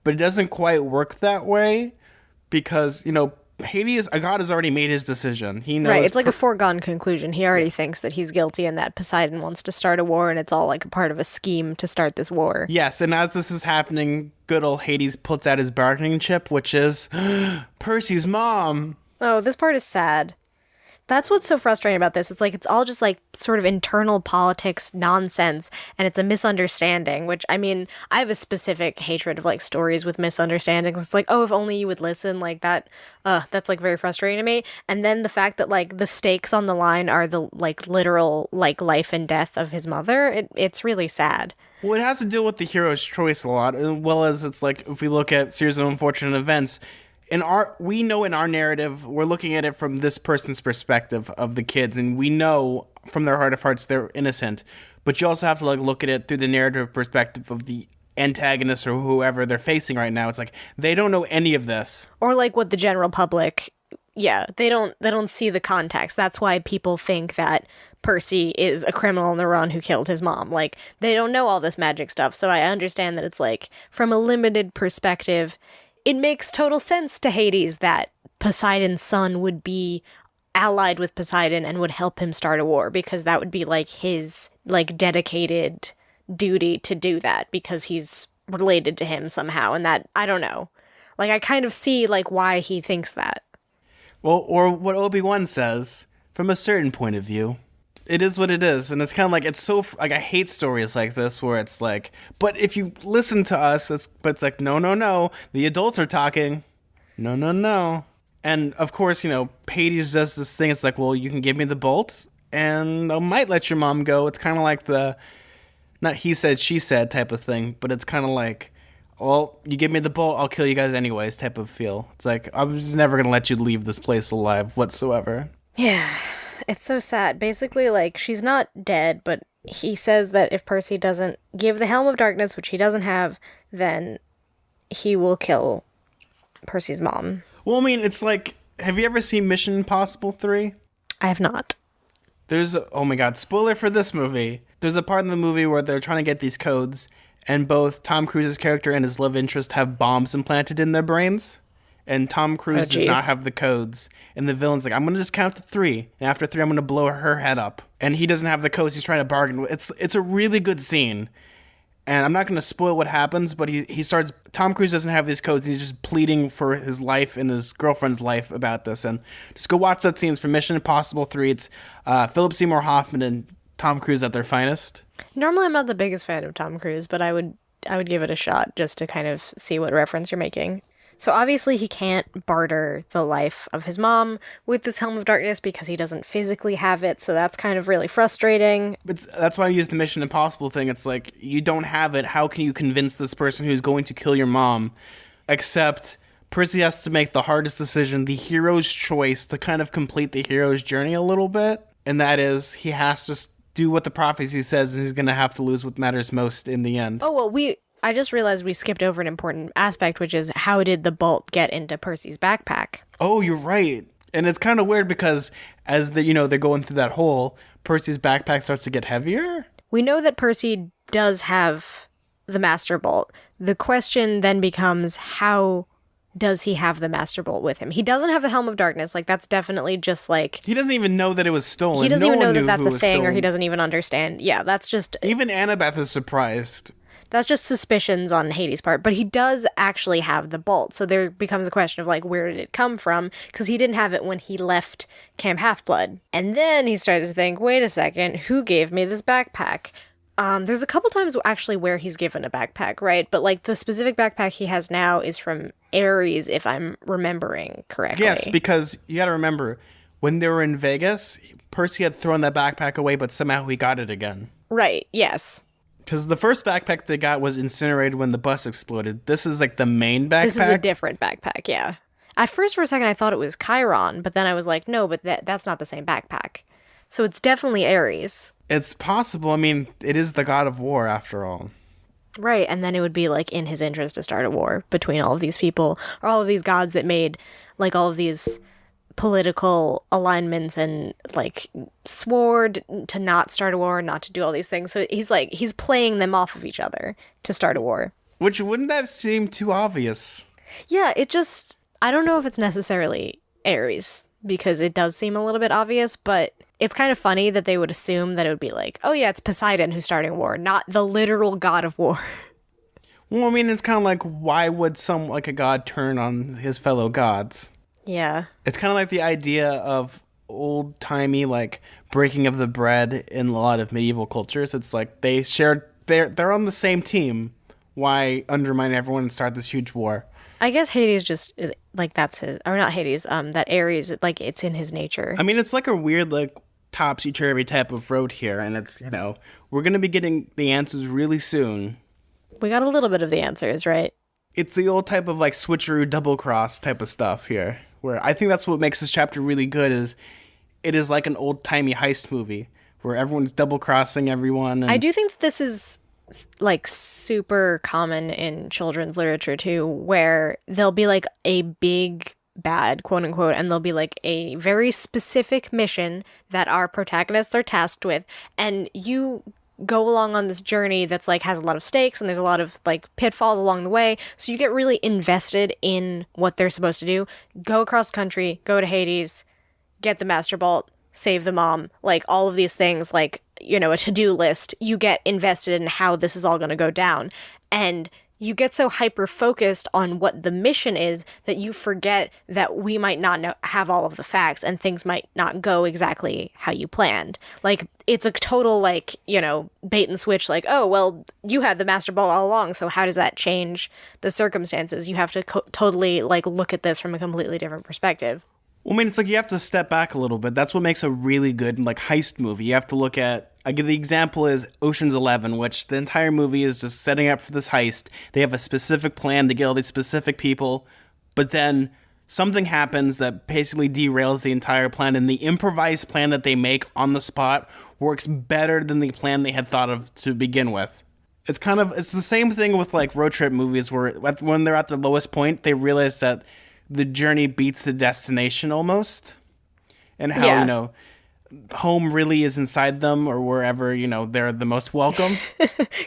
But it doesn't quite work that way because, Hades, a god, has already made his decision. He knows. Right, it's like a foregone conclusion. He already thinks that he's guilty and that Poseidon wants to start a war, and it's all like a part of a scheme to start this war. Yes, and as this is happening, good old Hades puts out his bargaining chip, which is Percy's mom. Oh, this part is sad. That's what's so frustrating about this. It's like, it's all just like sort of internal politics nonsense, and it's a misunderstanding, which, I mean, I have a specific hatred of like stories with misunderstandings. It's like, oh, if only you would listen, like that, that's like very frustrating to me. And then the fact that like the stakes on the line are the like literal like life and death of his mother, it's really sad. Well, it has to do with the hero's choice a lot, as well as it's like, if we look at series of unfortunate events, we know in our narrative, we're looking at it from this person's perspective of the kids, and we know from their heart of hearts they're innocent. But you also have to like look at it through the narrative perspective of the antagonist or whoever they're facing right now. It's like they don't know any of this, or like what the general public. Yeah, they don't see the context. That's why people think that Percy is a criminal on the run who killed his mom. Like, they don't know all this magic stuff. So I understand that it's like, from a limited perspective, it makes total sense to Hades that Poseidon's son would be allied with Poseidon and would help him start a war, because that would be like his like dedicated duty to do that because he's related to him somehow. And that, I don't know. Like, I kind of see like why he thinks that. Well, or what Obi-Wan says, from a certain point of view. It is what it is, and it's kind of like, it's so, like, I hate stories like this where it's like, but if you listen to us, it's like, no, the adults are talking, no. And, of course, Hades does this thing, it's like, well, you can give me the bolt, and I might let your mom go. It's kind of like the, not he said, she said type of thing, but it's kind of like, well, you give me the bolt, I'll kill you guys anyways type of feel. It's like, I'm just never going to let you leave this place alive whatsoever. Yeah. It's so sad. Basically, like, she's not dead, but he says that if Percy doesn't give the Helm of Darkness, which he doesn't have, then he will kill Percy's mom. Well, I mean, it's like, have you ever seen Mission Impossible 3? I have not. Oh my god, spoiler for this movie. There's a part in the movie where they're trying to get these codes, and both Tom Cruise's character and his love interest have bombs implanted in their brains. And Tom Cruise does not have the codes. And the villain's like, I'm going to just count to 3. And after 3, I'm going to blow her head up. And he doesn't have the codes. He's trying to bargain. It's a really good scene. And I'm not going to spoil what happens, but he starts... Tom Cruise doesn't have these codes. And he's just pleading for his life and his girlfriend's life about this. And just go watch that scene. It's from Mission Impossible 3. It's Philip Seymour Hoffman and Tom Cruise at their finest. Normally, I'm not the biggest fan of Tom Cruise, but I would give it a shot just to kind of see what reference you're making. So obviously he can't barter the life of his mom with this Helm of Darkness because he doesn't physically have it, so that's kind of really frustrating. That's why I use the Mission Impossible thing. It's like, you don't have it, how can you convince this person who's going to kill your mom? Except Percy has to make the hardest decision, the hero's choice, to kind of complete the hero's journey a little bit, and that is, he has to do what the prophecy says, and he's going to have to lose what matters most in the end. Oh, well, I just realized we skipped over an important aspect, which is how did the bolt get into Percy's backpack? Oh, you're right. And it's kind of weird because as they're going through that hole, Percy's backpack starts to get heavier. We know that Percy does have the Master Bolt. The question then becomes, how does he have the Master Bolt with him? He doesn't have the Helm of Darkness. Like, that's definitely just like... He doesn't even know that it was stolen. He doesn't No even know one that knew that's who a was thing, or stolen. he doesn't even understand. Yeah, that's just... Even Annabeth is surprised. That's just suspicions on Hades' part. But he does actually have the bolt. So there becomes a question of, like, where did it come from? Because he didn't have it when he left Camp Half-Blood. And then he starts to think, wait a second, who gave me this backpack? There's a couple times actually where he's given a backpack, right? But, like, the specific backpack he has now is from Ares, if I'm remembering correctly. Yes, because you gotta remember, when they were in Vegas, Percy had thrown that backpack away, but somehow he got it again. Right, yes. Because the first backpack they got was incinerated when the bus exploded. This is like the main backpack. This is a different backpack, yeah. At first, for a second, I thought it was Chiron, but then I was like, no, but that's not the same backpack. So it's definitely Ares. It's possible. I mean, it is the god of war, after all. Right, and then it would be, like, in his interest to start a war between all of these people, or all of these gods that made, like, all of these political alignments and, like, swore to not start a war, not to do all these things. So he's playing them off of each other to start a war. Which wouldn't that seem too obvious? Yeah, I don't know if it's necessarily Ares, because it does seem a little bit obvious, but it's kind of funny that they would assume that it would be like, oh yeah, it's Poseidon who's starting a war, not the literal god of war. Well, I mean, it's kind of like, why would a god turn on his fellow gods? Yeah. It's kind of like the idea of old-timey, like, breaking of the bread in a lot of medieval cultures. It's like they're on the same team. Why undermine everyone and start this huge war? I guess Hades just, like, that's his, or not Hades, that Ares, like, it's in his nature. I mean, it's like a weird, like, topsy-turvy type of road here, and it's, we're going to be getting the answers really soon. We got a little bit of the answers, right? It's the old type of, like, switcheroo double-cross type of stuff here, where I think that's what makes this chapter really good, is it is like an old-timey heist movie, where everyone's double-crossing everyone. And... I do think that this is, like, super common in children's literature, too, where there'll be, like, a big bad, quote unquote, and there'll be, like, a very specific mission that our protagonists are tasked with, and you go along on this journey that's, like, has a lot of stakes, and there's a lot of, like, pitfalls along the way, so you get really invested in what they're supposed to do. Go across country, go to Hades, get the Master Bolt, save the mom, like, all of these things, like, a to-do list. You get invested in how this is all going to go down, and you get so hyper-focused on what the mission is that you forget that we might not have all of the facts, and things might not go exactly how you planned. Like, it's a total, like, bait and switch, like, oh, well, you had the Master Ball all along, so how does that change the circumstances? You have to totally, like, look at this from a completely different perspective. Well, I mean, it's like you have to step back a little bit. That's what makes a really good, like, heist movie. You have to look at, the example is Ocean's 11, which the entire movie is just setting up for this heist. They have a specific plan to get all these specific people, but then something happens that basically derails the entire plan, and the improvised plan that they make on the spot works better than the plan they had thought of to begin with. It's the same thing with, like, road trip movies, where when they're at their lowest point, they realize that the journey beats the destination almost, and how, home really is inside them, or wherever, they're the most welcome.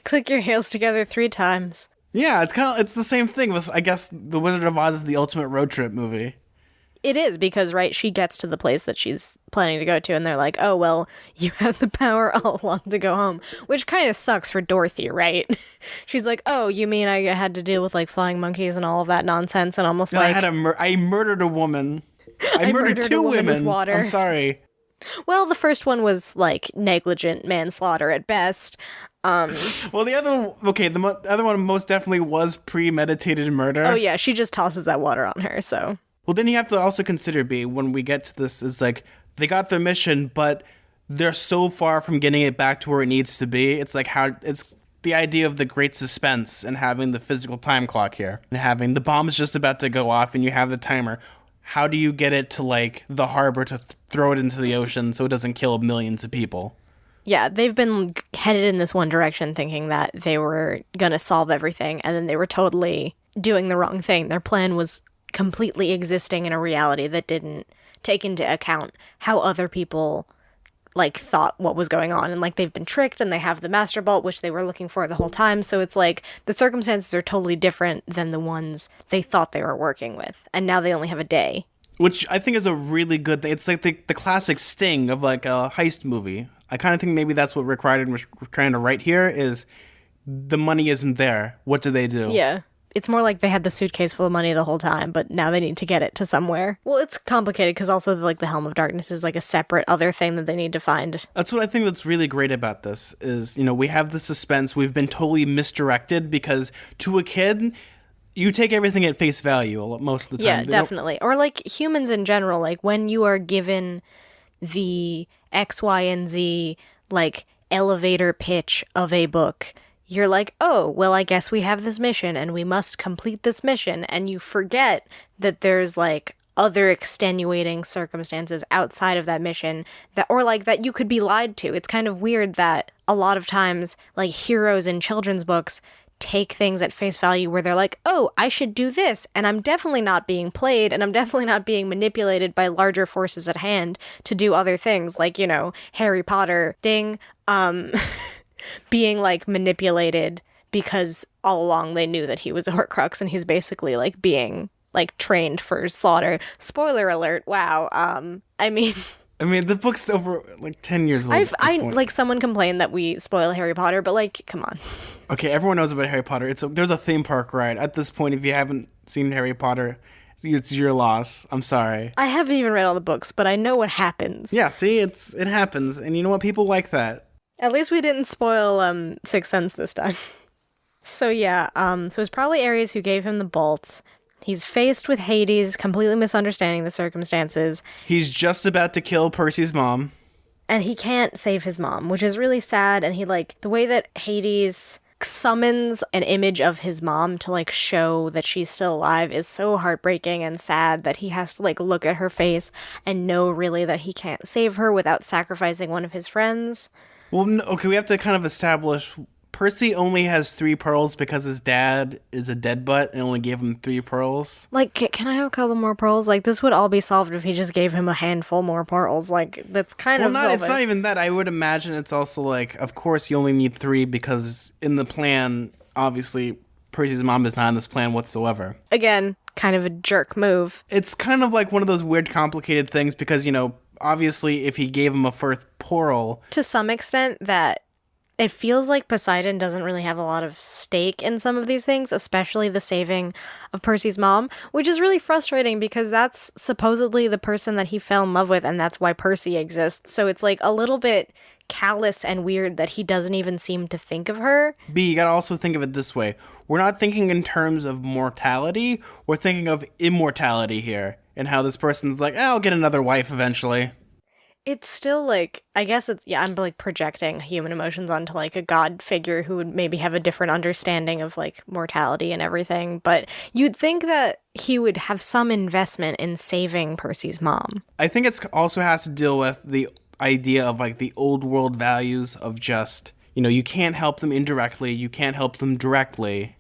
Click your heels together 3 times. Yeah, it's the same thing with, I guess, The Wizard of Oz is the ultimate road trip movie. It is, because, right, she gets to the place that she's planning to go to, and they're like, oh, well, you had the power all along to go home, which kind of sucks for Dorothy, right? She's like, oh, you mean I had to deal with, like, flying monkeys and all of that nonsense, and almost, like... I murdered a woman. I murdered 2 women. With water. I'm sorry. Well, the first one was, like, negligent manslaughter at best. Well, the other one, okay, the other one most definitely was premeditated murder. Oh, yeah, she just tosses that water on her, so... Well, then you have to also consider, B, when we get to this, is like, they got their mission, but they're so far from getting it back to where it needs to be. It's like it's the idea of the great suspense and having the physical time clock here. And having the bomb's just about to go off and you have the timer. How do you get it to, like, the harbor to throw it into the ocean so it doesn't kill millions of people? Yeah, they've been headed in this one direction thinking that they were gonna solve everything, and then they were totally doing the wrong thing. Their plan was completely existing in a reality that didn't take into account how other people like thought what was going on, and like they've been tricked, and they have the master bolt, which they were looking for the whole time. So it's like the circumstances are totally different than the ones they thought they were working with, and now they only have a day. Which I think is a really good thing. It's like the classic sting of like a heist movie. I kind of think maybe that's what Rick Riordan was trying to write here is the money isn't there. What do they do? Yeah. It's more like they had the suitcase full of money the whole time, but now they need to get it to somewhere. Well, it's complicated because also like the Helm of Darkness is like a separate other thing that they need to find. That's what I think that's really great about this is, we have the suspense. We've been totally misdirected because to a kid, you take everything at face value most of the time. Yeah, definitely. Or like humans in general, like when you are given the X, Y, and Z like elevator pitch of a book, you're like, oh, well, I guess we have this mission and we must complete this mission. And you forget that there's like other extenuating circumstances outside of that mission that, or like that you could be lied to. It's kind of weird that a lot of times like heroes in children's books take things at face value where they're like, oh, I should do this. And I'm definitely not being played and I'm definitely not being manipulated by larger forces at hand to do other things. Like, Harry Potter, ding, being like manipulated because all along they knew that he was a Horcrux and he's basically like being like trained for slaughter. Spoiler alert. Wow. I mean the book's over like 10 years old. Like someone complained that we spoil Harry Potter, but like, come on. Okay, everyone knows about Harry Potter. There's a theme park ride. At this point, if you haven't seen Harry Potter, it's your loss. I'm sorry. I haven't even read all the books, but I know what happens. Yeah, see, it happens, and you know what? People like that. At least we didn't spoil Sixth Sense this time. So yeah, so it's probably Ares who gave him the bolts. He's faced with Hades, completely misunderstanding the circumstances. He's just about to kill Percy's mom. And he can't save his mom, which is really sad. And he the way that Hades summons an image of his mom to show that she's still alive is so heartbreaking and sad that he has to look at her face and know really that he can't save her without sacrificing one of his friends. Well, okay, we have to kind of establish Percy only has 3 pearls because his dad is a dead butt and only gave him 3 pearls. Can I have a couple more pearls? This would all be solved if he just gave him a handful more pearls. That's kind of it's not even that. I would imagine it's also of course you only need 3 because in the plan, obviously, Percy's mom is not in this plan whatsoever. Again, kind of a jerk move. It's kind of one of those weird, complicated things because, obviously if he gave him a 1st pearl... To some extent, that it feels like Poseidon doesn't really have a lot of stake in some of these things, especially the saving of Percy's mom, which is really frustrating because that's supposedly the person that he fell in love with, and that's why Percy exists. So it's a little bit callous and weird that he doesn't even seem to think of her. B, you gotta also think of it this way. We're not thinking in terms of mortality, we're thinking of immortality here, and how this person's I'll get another wife eventually. It's still I guess it's, yeah, I'm projecting human emotions onto a god figure who would maybe have a different understanding of mortality and everything, but you'd think that he would have some investment in saving Percy's mom. I think it's also has to deal with the idea of the old world values of just, you can't help them indirectly, you can't help them directly,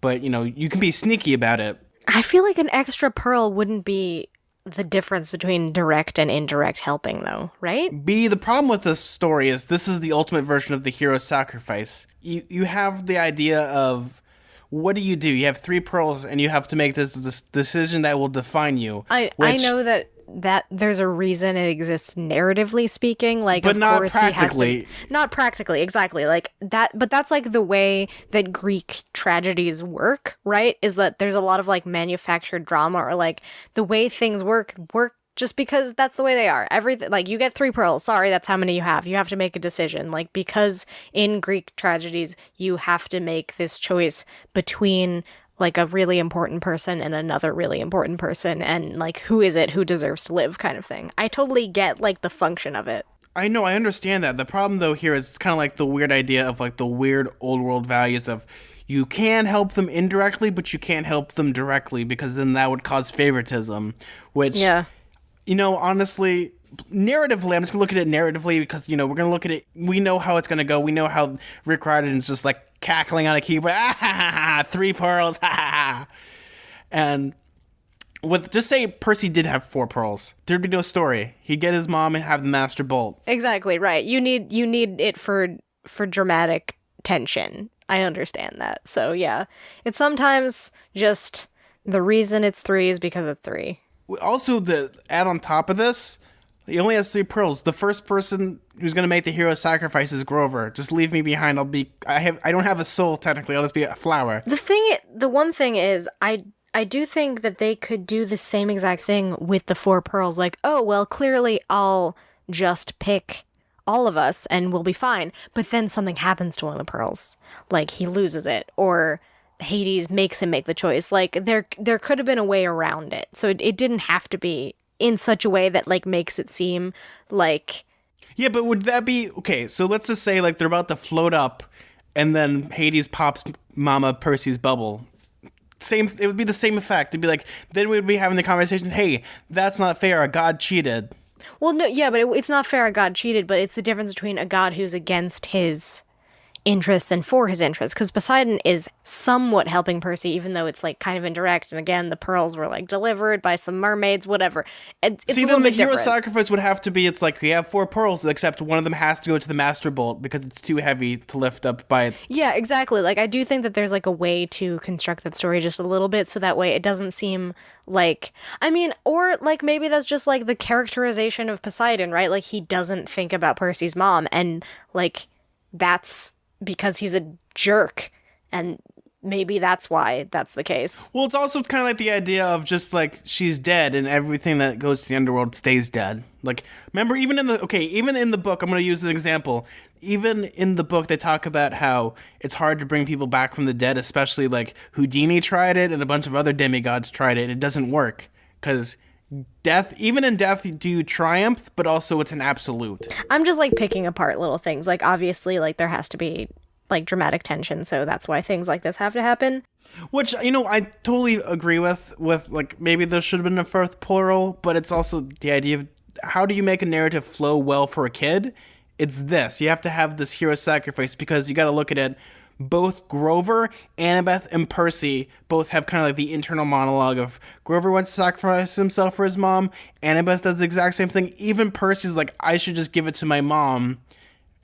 but you can be sneaky about it. I feel an extra pearl wouldn't be the difference between direct and indirect helping, though, right? B, the problem with this story is this is the ultimate version of the hero's sacrifice. You have the idea of, what do? You have 3 pearls, and you have to make this decision that will define you. I know that there's a reason it exists narratively speaking, but of not course practically. He has to, not practically, exactly, that, but that's the way that Greek tragedies work, right? Is that there's a lot of manufactured drama, or the way things work just because that's the way they are. Everything, you get 3 pearls, sorry, that's how many you have to make a decision, because in Greek tragedies you have to make this choice between a really important person and another really important person, and who is it who deserves to live, kind of thing. I totally get the function of it. I know, I understand that. The problem though here is it's kind of the weird idea of the weird old world values of you can help them indirectly, but you can't help them directly because then that would cause favoritism, which, honestly, narratively, I'm just gonna look at it narratively because, we're gonna look at it, we know how it's gonna go, we know how Rick Riordan's just cackling on a keyboard, 3 pearls, and with just say Percy did have 4 pearls, there'd be no story. He'd get his mom and have the Master Bolt. Exactly, right. You need it for dramatic tension. I understand that. So yeah, it's sometimes just the reason it's 3 is because it's 3. Also, to add on top of this, he only has 3 pearls. The first person who's gonna make the hero sacrifice is Grover. Just leave me behind. I don't have a soul technically. I'll just be a flower. The one thing is, I do think that they could do the same exact thing with the 4 pearls. Like, oh well, clearly I'll just pick all of us and we'll be fine. But then something happens to one of the pearls, like he loses it, or Hades makes him make the choice. Like there could have been a way around it, so it didn't have to be in such a way that like makes it seem like. Yeah, but would that be okay? So let's just say like they're about to float up, and then Hades pops Mama Percy's bubble. It would be the same effect. It'd be like then we'd be having the conversation. Hey, that's not fair. A god cheated. Well, no, yeah, but it's not fair a god cheated, but it's the difference between a god who's against his interests and for his interests, because Poseidon is somewhat helping Percy, even though it's like kind of indirect, and again, the pearls were like delivered by some mermaids, whatever. It's See, a then little the bit hero different. sacrifice would have to be, it's like we have 4 pearls, except one of them has to go to the Master Bolt because it's too heavy to lift up by its... Yeah, exactly. Like, I do think that there's like a way to construct that story just a little bit, so that way it doesn't seem like, I mean, or like maybe that's just like the characterization of Poseidon, right? Like he doesn't think about Percy's mom, and like that's because he's a jerk, and maybe that's why that's the case. Well, it's also kind of like the idea of just like she's dead and everything that goes to the underworld stays dead. Like, remember, even in the book, I'm going to use an example. Even in the book, they talk about how it's hard to bring people back from the dead, especially like Houdini tried it and a bunch of other demigods tried it. And it doesn't work because even in death, do you triumph, but also it's an absolute. I'm just like picking apart little things. Like obviously, like there has to be like dramatic tension, so that's why things like this have to happen. Which, I totally agree with like maybe there should have been a 4th pearl, but it's also the idea of how do you make a narrative flow well for a kid? It's this. You have to have this hero sacrifice because you got to look at it. Both Grover, Annabeth, and Percy both have kind of like the internal monologue of Grover wants to sacrifice himself for his mom. Annabeth does the exact same thing. Even Percy's like, I should just give it to my mom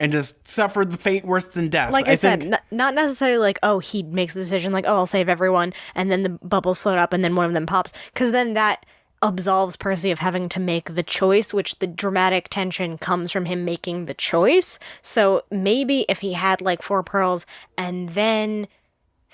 and just suffer the fate worse than death. Like I said, not necessarily like, oh, he makes the decision like, oh, I'll save everyone, and then the bubbles float up and then one of them pops. Because then that absolves Percy of having to make the choice, which the dramatic tension comes from him making the choice. So maybe if he had like 4 pearls and then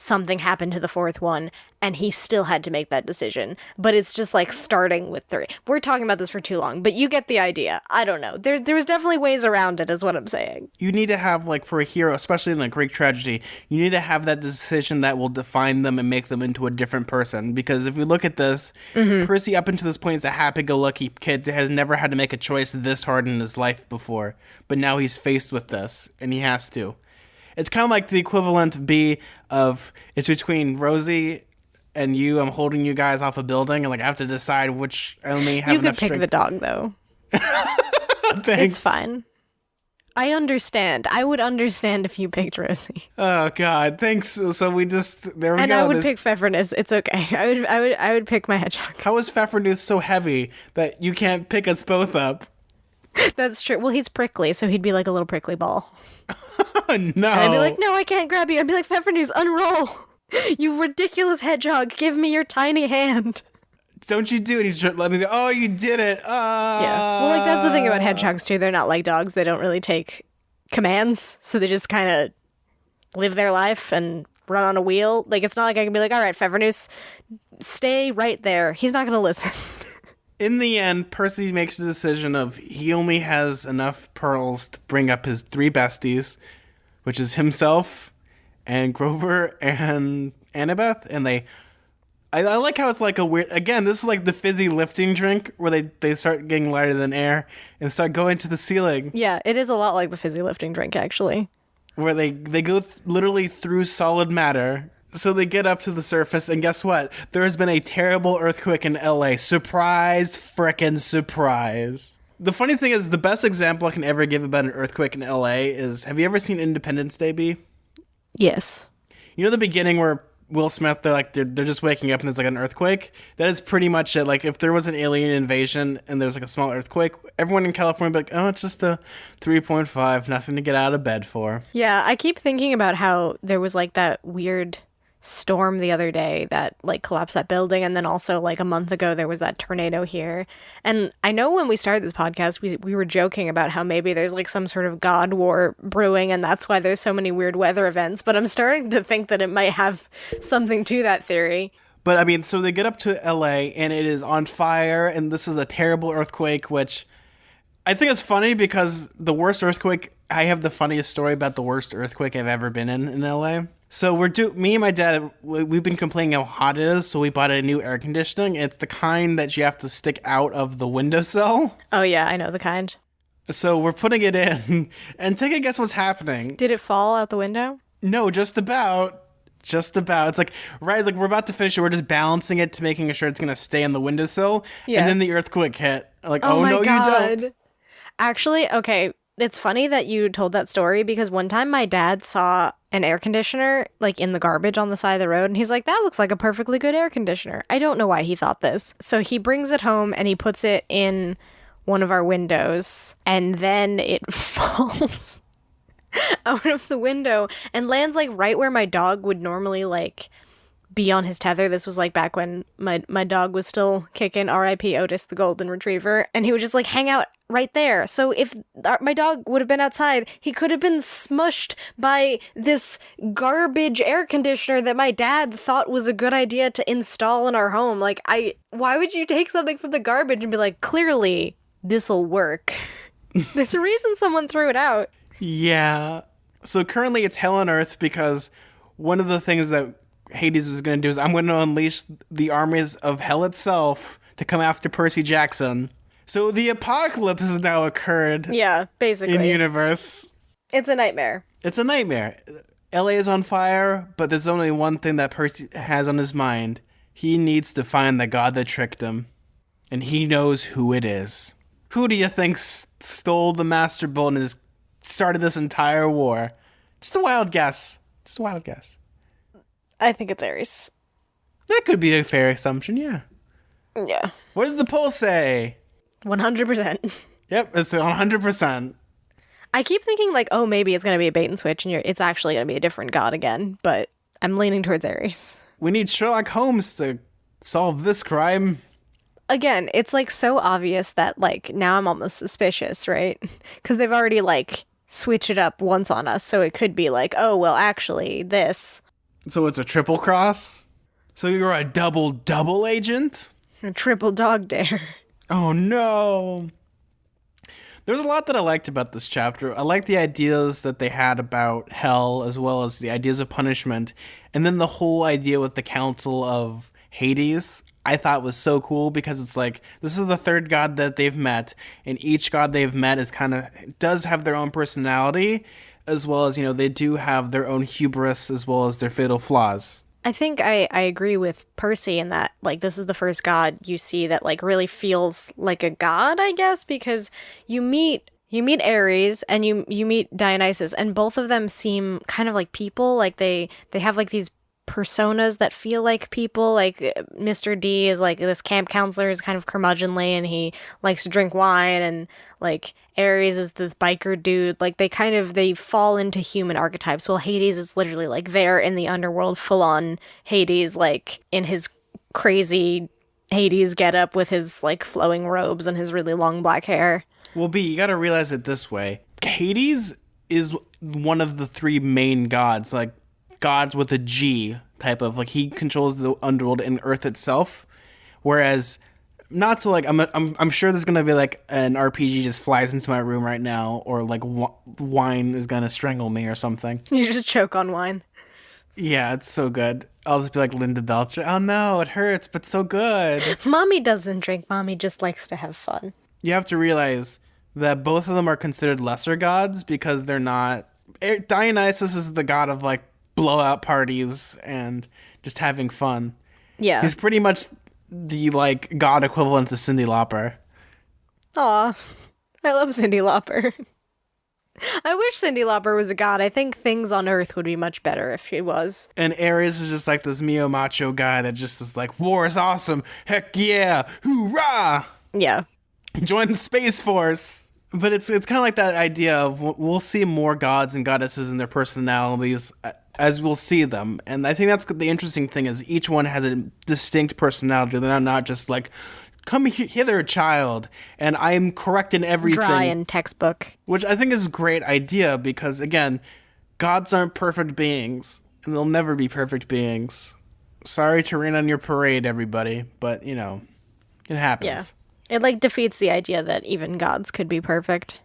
something happened to the 4th one and he still had to make that decision, but it's just like starting with 3. We're talking about this for too long, but you get the idea. I don't know. There's definitely ways around it is what I'm saying. You need to have, like, for a hero, especially in a Greek tragedy, you need to have that decision that will define them and make them into a different person. Because if we look at this, Percy up until this point is a happy-go-lucky kid that has never had to make a choice this hard in his life before. But now he's faced with this, and he has to. It's kind of like the equivalent of it's between Rosie and you. I'm holding you guys off a building, and like I have to decide which I only have. You enough could pick strength. the dog though. Thanks. It's fine. I understand. I would understand if you picked Rosie. Oh God, thanks. So we just there we and go. I would pick Pfeffernus. It's okay. I would pick my hedgehog. How is Pfeffernus so heavy that you can't pick us both up? That's true. Well, he's prickly, so he'd be like a little prickly ball. No. And I'd be like, no, I can't grab you. I'd be like, Pfeffernus, unroll. You ridiculous hedgehog. Give me your tiny hand. Don't you do it. He's let me go. Oh, you did it. Yeah. Well, like, that's the thing about hedgehogs, too. They're not like dogs. They don't really take commands. So they just kind of live their life and run on a wheel. Like, it's not like I can be like, all right, Pfeffernus, stay right there. He's not going to listen. In the end, Percy makes the decision of he only has enough pearls to bring up his 3 besties, which is himself and Grover and Annabeth. And I like how it's like a weird, again, this is like the fizzy lifting drink where they start getting lighter than air and start going to the ceiling. Yeah, it is a lot like the fizzy lifting drink, actually. Where they go literally through solid matter. So they get up to the surface, and guess what? There has been a terrible earthquake in LA. Surprise, frickin' surprise. The funny thing is, the best example I can ever give about an earthquake in LA is, have you ever seen Independence Day, B? Yes. You know the beginning where Will Smith, they're just waking up and there's like an earthquake. That is pretty much it. Like if there was an alien invasion and there's like a small earthquake, everyone in California would be like, oh, it's just a 3.5, nothing to get out of bed for. Yeah, I keep thinking about how there was like that weird storm the other day that like collapsed that building, and then also like a month ago there was that tornado here. And I know when we started this podcast we were joking about how maybe there's like some sort of god war brewing and that's why there's so many weird weather events, but I'm starting to think that it might have something to that theory. But I mean, so they get up to LA and it is on fire, and this is a terrible earthquake, which I think it's funny because the worst earthquake, I have the funniest story about the worst earthquake I've ever been in LA. So me and my dad, we've been complaining how hot it is, so we bought a new air conditioning. It's the kind that you have to stick out of the windowsill. Oh yeah, I know the kind. So we're putting it in, and take a guess what's happening. Did it fall out the window? No, just about. Just about. It's like, right, it's like we're about to finish it. We're just balancing it to making sure it's going to stay on the windowsill. Yeah. And then the earthquake hit. Like, Oh my no, God. you don't. Actually, okay, it's funny that you told that story because one time my dad saw an air conditioner like in the garbage on the side of the road and he's like, that looks like a perfectly good air conditioner. I don't know why he thought this. So he brings it home and he puts it in one of our windows and then it falls out of the window and lands like right where my dog would normally like be on his tether. This was like back when my dog was still kicking, R.I.P. Otis the golden retriever, and he would just like hang out right there. So if my dog would have been outside, he could have been smushed by this garbage air conditioner that my dad thought was a good idea to install in our home. Like, why would you take something from the garbage and be like, clearly this'll work? There's a reason someone threw it out. Yeah. So currently it's hell on earth because one of the things that Hades was going to do is I'm going to unleash the armies of hell itself to come after Percy Jackson. So the apocalypse has now occurred. Yeah, basically. In universe. It's a nightmare. It's a nightmare. LA is on fire, but there's only one thing that Percy has on his mind. He needs to find the god that tricked him. And he knows who it is. Who do you think stole the Master Bolt and started this entire war? Just a wild guess. Just a wild guess. I think it's Ares. That could be a fair assumption, yeah. Yeah. What does the poll say? 100%. Yep, it's 100%. I keep thinking like, oh, maybe it's going to be a bait and switch and it's actually going to be a different god again, but I'm leaning towards Ares. We need Sherlock Holmes to solve this crime. Again, it's like so obvious that like now I'm almost suspicious, right? Because they've already like switched it up once on us, so it could be like, oh, well, actually, this. So it's a triple cross? So you're a double agent? A triple dog dare. Oh no. There's a lot that I liked about this chapter. I like the ideas that they had about hell as well as the ideas of punishment. And then the whole idea with the Council of Hades, I thought was so cool because it's like, this is the third god that they've met. And each god they've met is does have their own personality, as well as, they do have their own hubris as well as their fatal flaws. I think I agree with Percy in that, like, this is the first god you see that, like, really feels like a god, I guess, because you meet Ares and you meet Dionysus, and both of them seem kind of like people. Like, they have, like, these personas that feel like people. Like, Mr. D is, like, this camp counselor is kind of curmudgeonly, and he likes to drink wine, and, like, Ares is this biker dude. Like, they fall into human archetypes. Well, Hades is literally, like, there in the underworld, full-on Hades, like, in his crazy Hades getup with his, like, flowing robes and his really long black hair. Well, B, you gotta realize it this way. Hades is one of the three main gods, like, gods with a G type of, like, he controls the underworld and Earth itself, whereas... Not to, like, I'm sure there's gonna be, like, an RPG just flies into my room right now, or, like, wine is gonna strangle me or something. You just choke on wine. Yeah, it's so good. I'll just be like Linda Belcher. Oh no, it hurts, but so good. Mommy doesn't drink. Mommy just likes to have fun. You have to realize that both of them are considered lesser gods because they're not... Dionysus is the god of, like, blowout parties and just having fun. Yeah. He's pretty much... the, like, god equivalent to Cyndi Lauper. Aw, I love Cyndi Lauper. I wish Cyndi Lauper was a god. I think things on Earth would be much better if she was. And Ares is just like this Mio Macho guy that just is like, war is awesome. Heck yeah. Hoorah. Yeah. Join the Space Force. But it's kind of like that idea of we'll see more gods and goddesses and their personalities as we'll see them. And I think that's the interesting thing is each one has a distinct personality. They're not just like, come hither, child, and I'm correct in everything. Dry and textbook. Which I think is a great idea because, again, gods aren't perfect beings, and they'll never be perfect beings. Sorry to rain on your parade, everybody, but, you know, it happens. Yeah. It, like, defeats the idea that even gods could be perfect.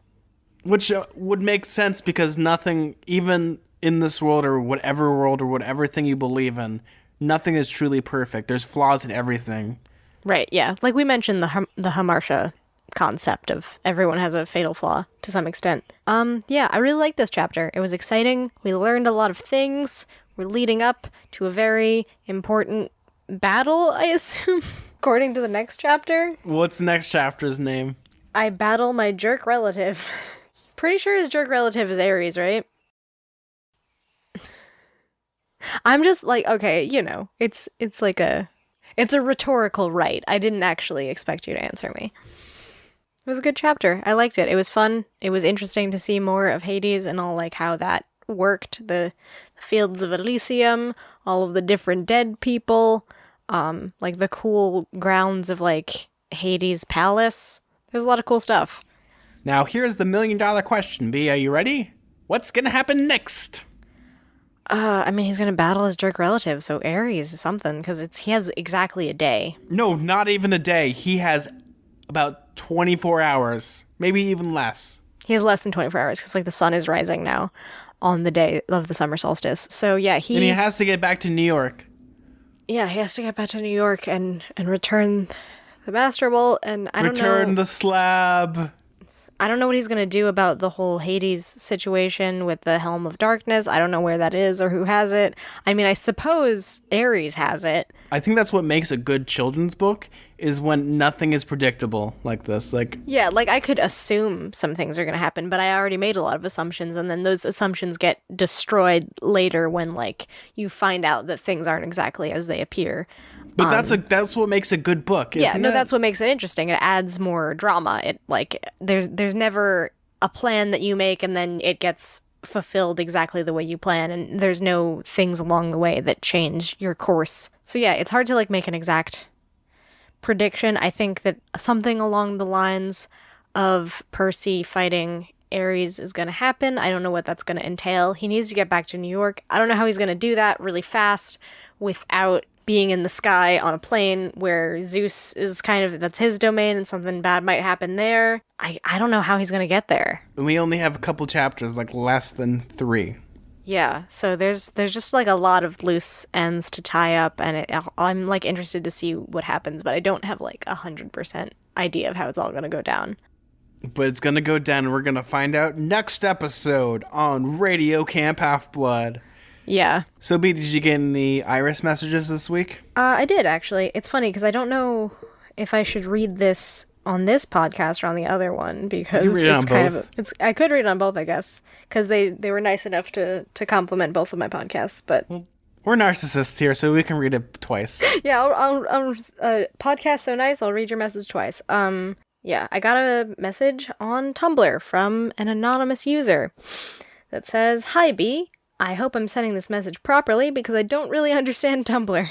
Which would make sense because nothing, even in this world or whatever thing you believe in, nothing is truly perfect. There's flaws in everything. Right, yeah. Like we mentioned the Hamartia concept of everyone has a fatal flaw to some extent. Yeah, I really liked this chapter. It was exciting. We learned a lot of things. We're leading up to a very important battle, I assume, according to the next chapter. What's the next chapter's name? I battle my jerk relative. Pretty sure his jerk relative is Ares, right? I'm just like, okay, you know, it's like it's a rhetorical right. I didn't actually expect you to answer me. It was a good chapter. I liked it. It was fun. It was interesting to see more of Hades and all like how that worked. The fields of Elysium, all of the different dead people, like the cool grounds of like Hades' palace. There's a lot of cool stuff. Now here's the $1 million question, B. Are you ready? What's gonna happen next? I mean, he's gonna battle his jerk relative, so Ares is something, because he has exactly a day. No, not even a day. He has about 24 hours, maybe even less. He has less than 24 hours, because, like, the sun is rising now on the day of the summer solstice. So, yeah, And he has to get back to New York. Yeah, he has to get back to New York and return the Master Bolt, and I don't know... Return the slab. I don't know what he's going to do about the whole Hades situation with the Helm of Darkness. I don't know where that is or who has it. I mean, I suppose Ares has it. I think that's what makes a good children's book, is when nothing is predictable like this. Like, yeah, like I could assume some things are going to happen, but I already made a lot of assumptions, and then those assumptions get destroyed later when, like, you find out that things aren't exactly as they appear. But that's what makes a good book, isn't yeah, no, it? that's what makes it interesting. It adds more drama. It like there's never a plan that you make and then it gets fulfilled exactly the way you plan, and there's no things along the way that change your course. So yeah, it's hard to like make an exact prediction. I think that something along the lines of Percy fighting Ares is going to happen. I don't know what that's going to entail. He needs to get back to New York. I don't know how he's going to do that really fast without being in the sky on a plane where Zeus is kind of, that's his domain and something bad might happen there. I don't know how he's going to get there. We only have a couple chapters, like less than 3. Yeah, so there's just like a lot of loose ends to tie up, and I'm like interested to see what happens, but I don't have like 100% idea of how it's all going to go down. But it's going to go down, and we're going to find out next episode on Radio Camp Half-Blood. Yeah. So, B, did you get any Iris messages this week? I did, actually. It's funny, because I don't know if I should read this on this podcast or on the other one, because it's kind of... I could read it on both, I guess, because they were nice enough to compliment both of my podcasts, but... Well, we're narcissists here, so we can read it twice. Yeah, I'll podcast so nice, I'll read your message twice. Yeah, I got a message on Tumblr from an anonymous user that says, "Hi, B. I hope I'm sending this message properly because I don't really understand Tumblr.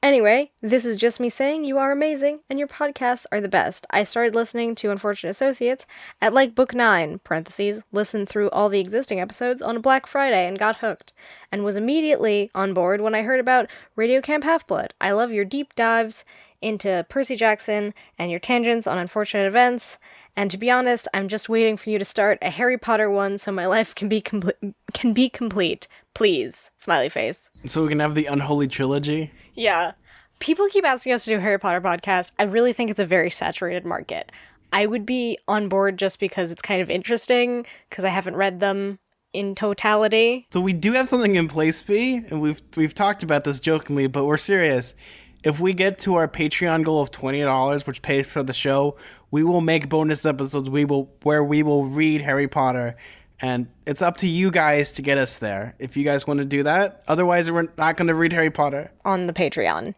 Anyway, this is just me saying you are amazing and your podcasts are the best. I started listening to Unfortunate Associates at like book 9, parentheses, listened through all the existing episodes on a Black Friday and got hooked, and was immediately on board when I heard about Radio Camp Half-Blood. I love your deep dives into Percy Jackson and your tangents on unfortunate events, and to be honest, I'm just waiting for you to start a Harry Potter one so my life can be complete. Please. Smiley face. So we can have the Unholy Trilogy? Yeah. People keep asking us to do a Harry Potter podcast. I really think it's a very saturated market. I would be on board just because it's kind of interesting, because I haven't read them in totality. So we do have something in place, B, and we've talked about this jokingly, but we're serious. If we get to our Patreon goal of $20, which pays for the show, we will make bonus episodes where we will read Harry Potter And it's up to you guys to get us there if you guys want to do that. Otherwise, we're not going to read Harry Potter. On the Patreon.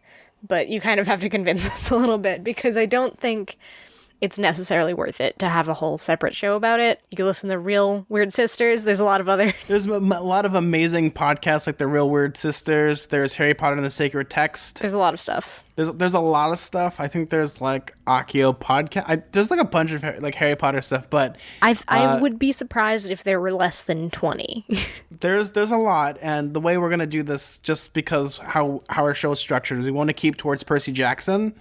But you kind of have to convince us a little bit, because I don't think it's necessarily worth it to have a whole separate show about it. You can listen to Real Weird Sisters. There's a lot of other... There's a lot of amazing podcasts like The Real Weird Sisters. There's Harry Potter and the Sacred Text. There's a lot of stuff. There's a lot of stuff. I think there's like Akio podcast. There's like a bunch of like Harry Potter stuff, but I would be surprised if there were less than 20. there's a lot, and the way we're gonna do this, just because how our show is structured, is we want to keep towards Percy Jackson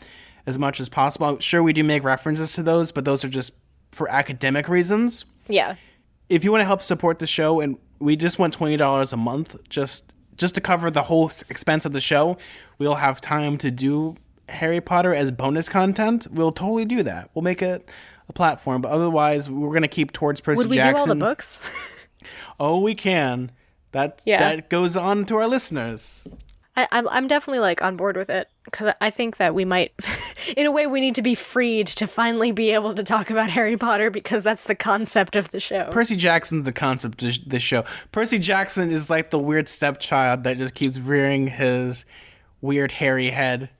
as much as possible. Sure, we do make references to those, but those are just for academic reasons. Yeah. If you want to help support the show, and we just want $20 a month, just to cover the whole expense of the show, we'll have time to do Harry Potter as bonus content. We'll totally do that. We'll make it a platform, but otherwise, we're going to keep towards Percy Jackson. Would we do all the books? Oh, we can. That goes on to our listeners. I'm definitely like on board with it, because I think that we might, in a way, we need to be freed to finally be able to talk about Harry Potter, because that's the concept of the show. Percy Jackson's the concept of this show. Percy Jackson is like the weird stepchild that just keeps rearing his weird hairy head.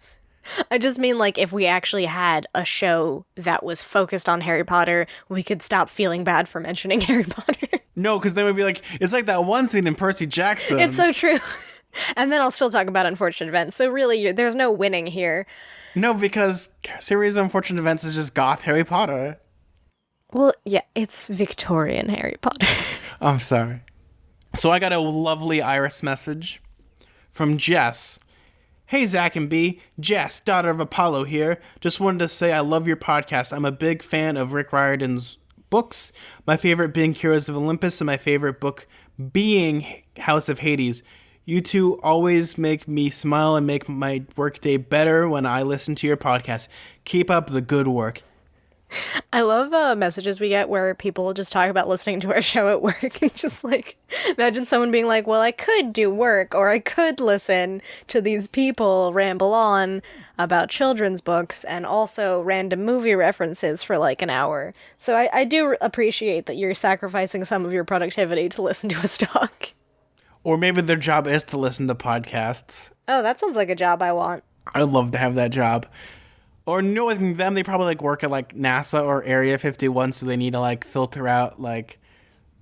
I just mean, like, if we actually had a show that was focused on Harry Potter, we could stop feeling bad for mentioning Harry Potter. No, because then we'd be like, it's like that one scene in Percy Jackson. It's so true. And then I'll still talk about Unfortunate Events. So really, there's no winning here. No, because Series of Unfortunate Events is just goth Harry Potter. Well, yeah, it's Victorian Harry Potter. I'm sorry. So I got a lovely Iris message from Jess. Hey, Zack and B. Jess, daughter of Apollo here. Just wanted to say I love your podcast. I'm a big fan of Rick Riordan's books. My favorite being Heroes of Olympus, and my favorite book being House of Hades. You two always make me smile and make my workday better when I listen to your podcast. Keep up the good work. I love messages we get where people just talk about listening to our show at work. And just like, imagine someone being like, well, I could do work, or I could listen to these people ramble on about children's books and also random movie references for like an hour. So I do appreciate that you're sacrificing some of your productivity to listen to us talk. Or maybe their job is to listen to podcasts. Oh, that sounds like a job I want. I'd love to have that job. Or knowing them, they probably like work at like NASA or Area 51, so they need to like filter out like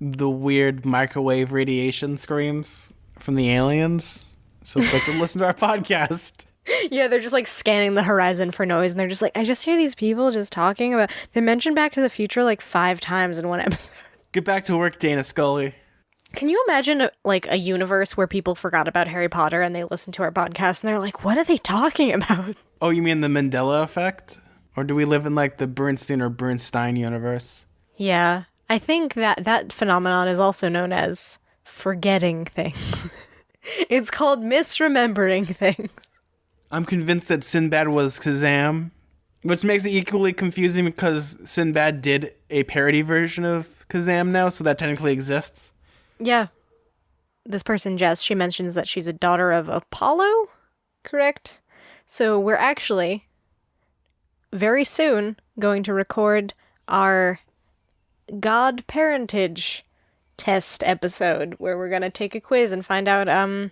the weird microwave radiation screams from the aliens. So it's like, listen to our podcast. Yeah, they're just like scanning the horizon for noise, and they're just like, I just hear these people just talking about... They mentioned Back to the Future like 5 times in one episode. Get back to work, Dana Scully. Can you imagine like a universe where people forgot about Harry Potter and they listen to our podcast and they're like, what are they talking about? Oh, you mean the Mandela effect? Or do we live in like the Bernstein or Bernstein universe? Yeah, I think that phenomenon is also known as forgetting things. It's called misremembering things. I'm convinced that Sinbad was Kazam, which makes it equally confusing because Sinbad did a parody version of Kazam now, so that technically exists. Yeah. This person, Jess, she mentions that she's a daughter of Apollo, correct? So we're actually, very soon, going to record our God parentage test episode, where we're going to take a quiz and find out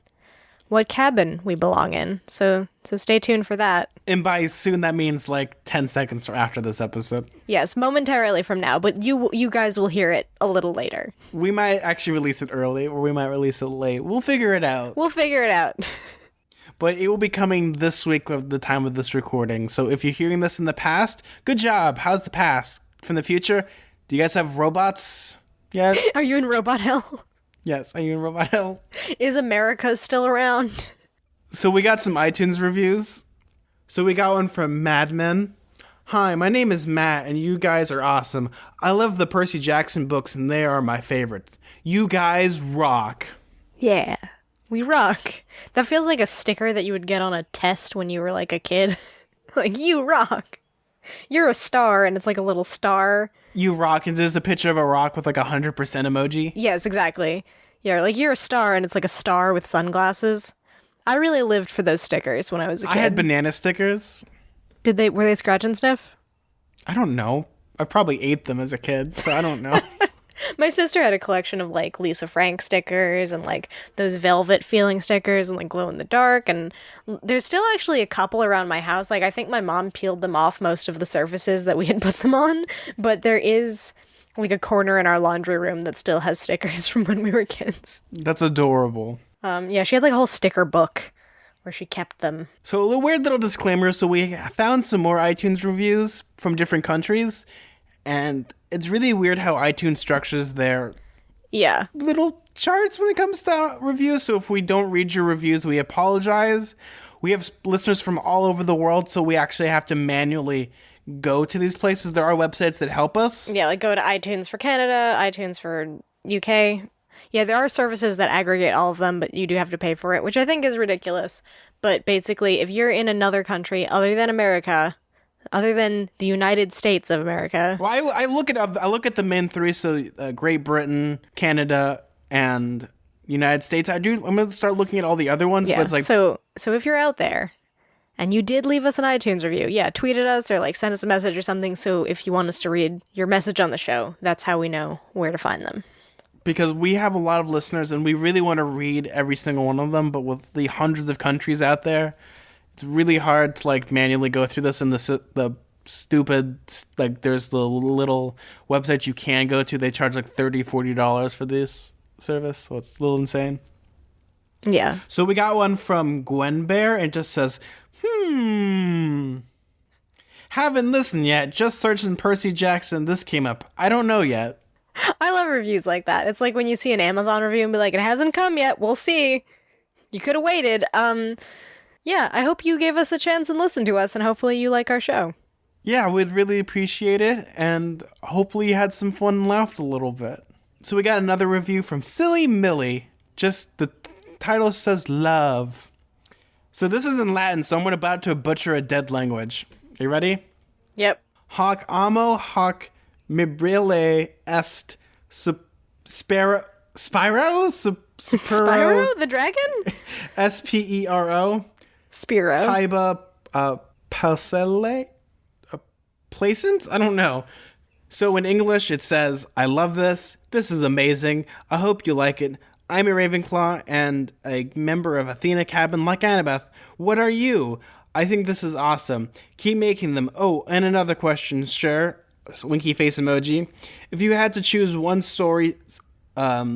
what cabin we belong in. So stay tuned for that. And by soon, that means like 10 seconds after this episode. Yes, momentarily from now, but you guys will hear it a little later. We might actually release it early, or we might release it late. We'll figure it out. But it will be coming this week of the time of this recording. So if you're hearing this in the past, good job. How's the past? From the future, do you guys have robots yet? Are you in robot hell? Yes, are you in robot hell? Is America still around? So we got some iTunes reviews. So we got one from Mad Men. Hi, my name is Matt, and you guys are awesome. I love the Percy Jackson books, and they are my favorites. You guys rock. Yeah, we rock. That feels like a sticker that you would get on a test when you were like a kid. Like, you rock. You're a star, and it's like a little star. You rock, and there's a picture of a rock with like 100% emoji. Yes, exactly. Yeah, like you're a star, and it's like a star with sunglasses. I really lived for those stickers when I was a kid. I had banana stickers. Were they scratch and sniff? I don't know. I probably ate them as a kid, so I don't know. My sister had a collection of like Lisa Frank stickers and like those velvet feeling stickers and like glow in the dark. And there's still actually a couple around my house. Like I think my mom peeled them off most of the surfaces that we had put them on, but there is like a corner in our laundry room that still has stickers from when we were kids. That's adorable. Yeah, she had like a whole sticker book where she kept them. So a weird little disclaimer. So we found some more iTunes reviews from different countries, and it's really weird how iTunes structures their Yeah. little charts when it comes to reviews. So if we don't read your reviews, we apologize. We have listeners from all over the world, so we actually have to manually go to these places. There are websites that help us. Yeah, like go to iTunes for Canada, iTunes for UK. Yeah, there are services that aggregate all of them, but you do have to pay for it, which I think is ridiculous. But basically, if you're in another country other than America, other than the United States of America. Well, I look at the main three, so Great Britain, Canada, and United States. I'm going to start looking at all the other ones, Yeah, but it's like... so if you're out there and you did leave us an iTunes review, yeah, tweet at us or like send us a message or something. So if you want us to read your message on the show, that's how we know where to find them. Because we have a lot of listeners and we really want to read every single one of them, but with the hundreds of countries out there, it's really hard to like manually go through this. And the stupid, like there's the little websites you can go to. They charge like $30-$40 for this service, so it's a little insane. Yeah. So we got one from Gwen Bear and it just says, haven't listened yet, just searching Percy Jackson, this came up. I don't know yet. I love reviews like that. It's like when you see an Amazon review and be like, it hasn't come yet, we'll see. You could have waited. Yeah, I hope you gave us a chance and listened to us, and hopefully you like our show. Yeah, we'd really appreciate it, and hopefully you had some fun and laughed a little bit. So we got another review from Silly Millie. Just the title says love. So this is in Latin, so I'm about to butcher a dead language. Are you ready? Yep. Hoc amo hoc mibrile est Spyro? Spyro the dragon? Spero? Spiro. Taiba Placele? Placent? I don't know. So in English it says, I love this. This is amazing. I hope you like it. I'm a Ravenclaw and a member of Athena Cabin like Annabeth. What are you? I think this is awesome. Keep making them. Oh, and another question, sure. Winky face emoji. If you had to choose one story,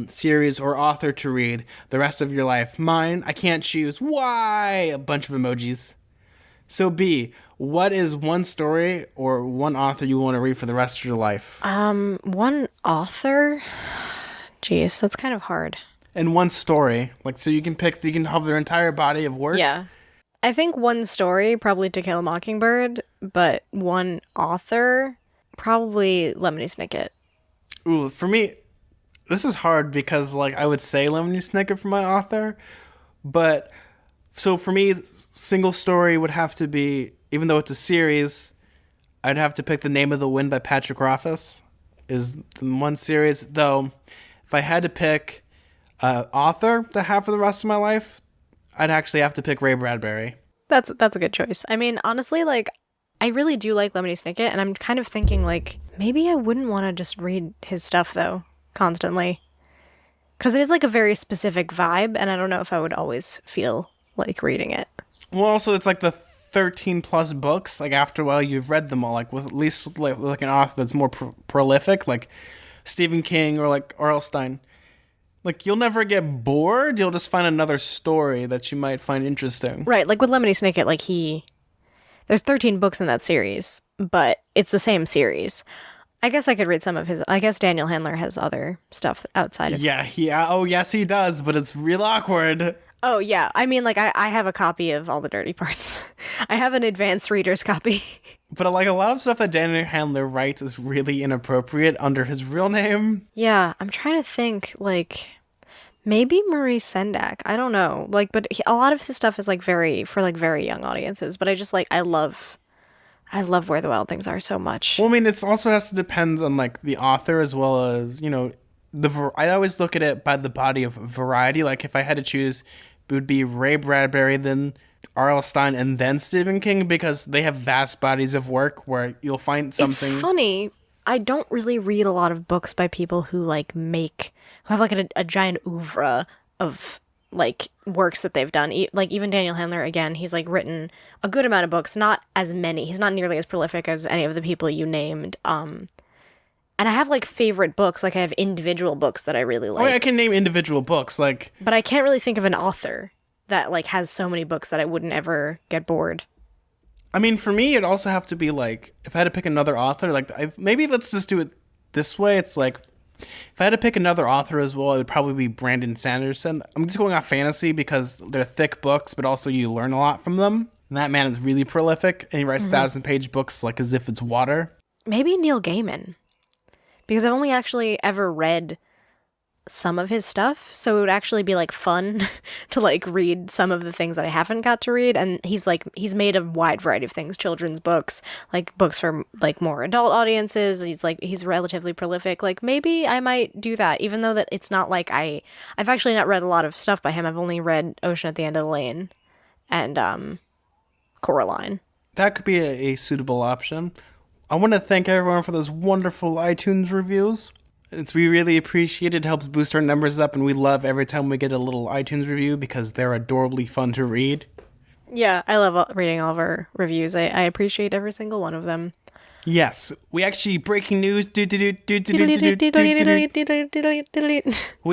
series, or author to read the rest of your life, mine, I can't choose. Why? A bunch of emojis. So B, what is one story or one author you want to read for the rest of your life? One author? Jeez, that's kind of hard. And one story. Like, so you can have their entire body of work. Yeah. I think one story, probably To Kill a Mockingbird, but one author, probably Lemony Snicket. Ooh, for me, this is hard because, like, I would say Lemony Snicket for my author, but so for me, single story would have to be, even though it's a series, I'd have to pick The Name of the Wind by Patrick Rothfuss is the one series. Though, if I had to pick author to have for the rest of my life, I'd actually have to pick Ray Bradbury. That's a good choice. I mean, honestly, like, I really do like Lemony Snicket, and I'm kind of thinking, like, maybe I wouldn't want to just read his stuff, though, constantly. Because it is, like, a very specific vibe, and I don't know if I would always feel like reading it. Well, also, it's like the 13 plus books. Like, after a while, you've read them all. Like, with at least like an author that's more prolific, like Stephen King or like R.L. Stein. Like, you'll never get bored. You'll just find another story that you might find interesting. Right, like with Lemony Snicket, like there's 13 books in that series, but it's the same series. I guess I could read some of his. I guess Daniel Handler has other stuff outside of. Yeah. Oh, yes, he does, but it's real awkward. Oh, yeah. I mean, like, I have a copy of all the dirty parts. I have an advanced reader's copy. But, like, a lot of stuff that Daniel Handler writes is really inappropriate under his real name. Yeah, I'm trying to think, like, maybe Maurice Sendak. I don't know. Like, but a lot of his stuff is, like, very young audiences. But I just, like, I love Where the Wild Things Are so much. Well, I mean, it also has to depend on, like, the author as well as, you know, I always look at it by the body of variety. Like, if I had to choose, it would be Ray Bradbury, then R.L. Stein, and then Stephen King, because they have vast bodies of work where you'll find something. It's funny. I don't really read a lot of books by people who who have like a giant oeuvre of like works that they've done. Like even Daniel Handler, again, he's like written a good amount of books, not as many. He's not nearly as prolific as any of the people you named. And I have like favorite books, like I have individual books that I really like. Oh, yeah, I can name individual books, like. But I can't really think of an author that like has so many books that I wouldn't ever get bored. I mean, for me, it'd also have to be like, if I had to pick another author, like, maybe let's just do it this way. It's like, if I had to pick another author as well, it would probably be Brandon Sanderson. I'm just going off fantasy because they're thick books, but also you learn a lot from them. And that man is really prolific, and he writes 1,000-page books like as if it's water. Maybe Neil Gaiman. Because I've only actually ever read some of his stuff, so it would actually be like fun to like read some of the things that I haven't got to read. And he's made a wide variety of things, children's books, like books for like more adult audiences. He's relatively prolific. Like maybe I might do that, even though that it's not like I've actually not read a lot of stuff by him. I've only read Ocean at the End of the Lane and Coraline. That could be a suitable option. I want to thank everyone for those wonderful iTunes reviews. We really appreciate it. It helps boost our numbers up, and we love every time we get a little iTunes review because they're adorably fun to read. Yeah, I love reading all of our reviews. I appreciate every single one of them. Yes, we actually, breaking news. We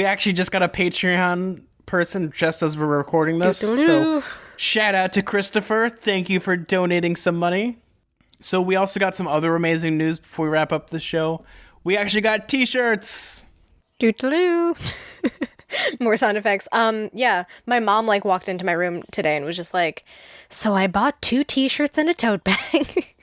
actually just got a Patreon person just as we're recording this. So shout out to Christopher. Thank you for donating some money. So we also got some other amazing news before we wrap up the show. We actually got t-shirts. Doo-doo-doo. More sound effects. Yeah, my mom like walked into my room today and was just like, so I bought 2 t-shirts and a tote bag.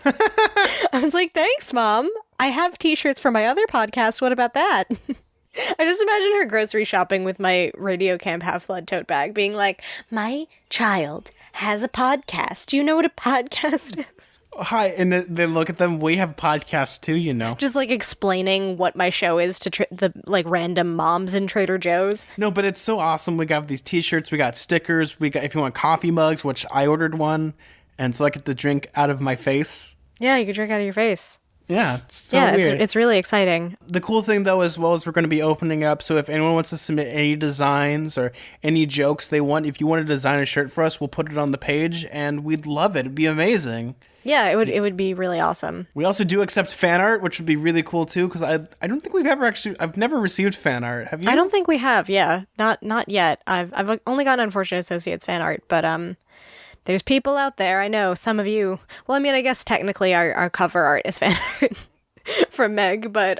I was like, thanks, Mom. I have t-shirts for my other podcast. What about that? I just imagine her grocery shopping with my Radio Camp Half-Blood tote bag being like, my child has a podcast. Do you know what a podcast is? Hi, and they look at them. We have podcasts too, you know. Just like explaining what my show is to the like random moms in Trader Joe's. No, but it's so awesome. We got these t-shirts, we got stickers, we got, if you want, coffee mugs, which I ordered one, and so I get to drink out of my face. Yeah, you can drink out of your face. Yeah, it's so weird. It's really exciting. The cool thing, though, as well, is we're going to be opening up, so if anyone wants to submit any designs or any jokes they want, if you want to design a shirt for us, we'll put it on the page, and we'd love it. It'd be amazing. Yeah, it would be really awesome. We also do accept fan art, which would be really cool, too, because I don't think I've never received fan art. Have you? I don't think we have, yeah. Not yet. I've only gotten Unfortunate Associates fan art, but there's people out there, I know, some of you. Well, I mean, I guess technically our cover art is fan art from Meg, but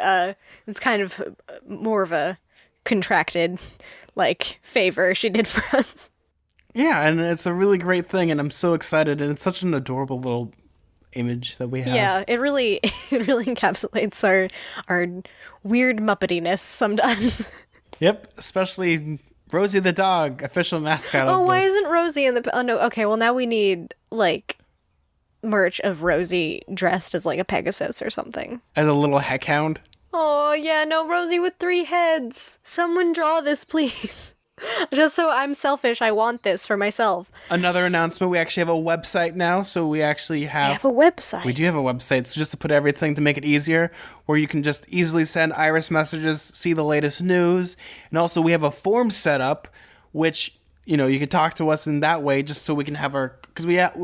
it's kind of more of a contracted, like, favor she did for us. Yeah, and it's a really great thing, and I'm so excited, and it's such an adorable little image that we have. Yeah, it really encapsulates our weird muppetiness sometimes. Yep, especially Rosie the dog, official mascot of why this. isn't Rosie in the... Oh, no, okay, well, now we need, like, merch of Rosie dressed as, like, a Pegasus or something. As a little heckhound. Oh, yeah, no, Rosie with 3 heads. Someone draw this, please. Just so I'm selfish, I want this for myself. Another announcement, we actually have a website now, so we actually have... We have a website. We do have a website, so just to put everything to make it easier, where you can just easily send Iris messages, see the latest news, and also we have a form set up, which, you know, you can talk to us in that way, just so we can have our... Because we have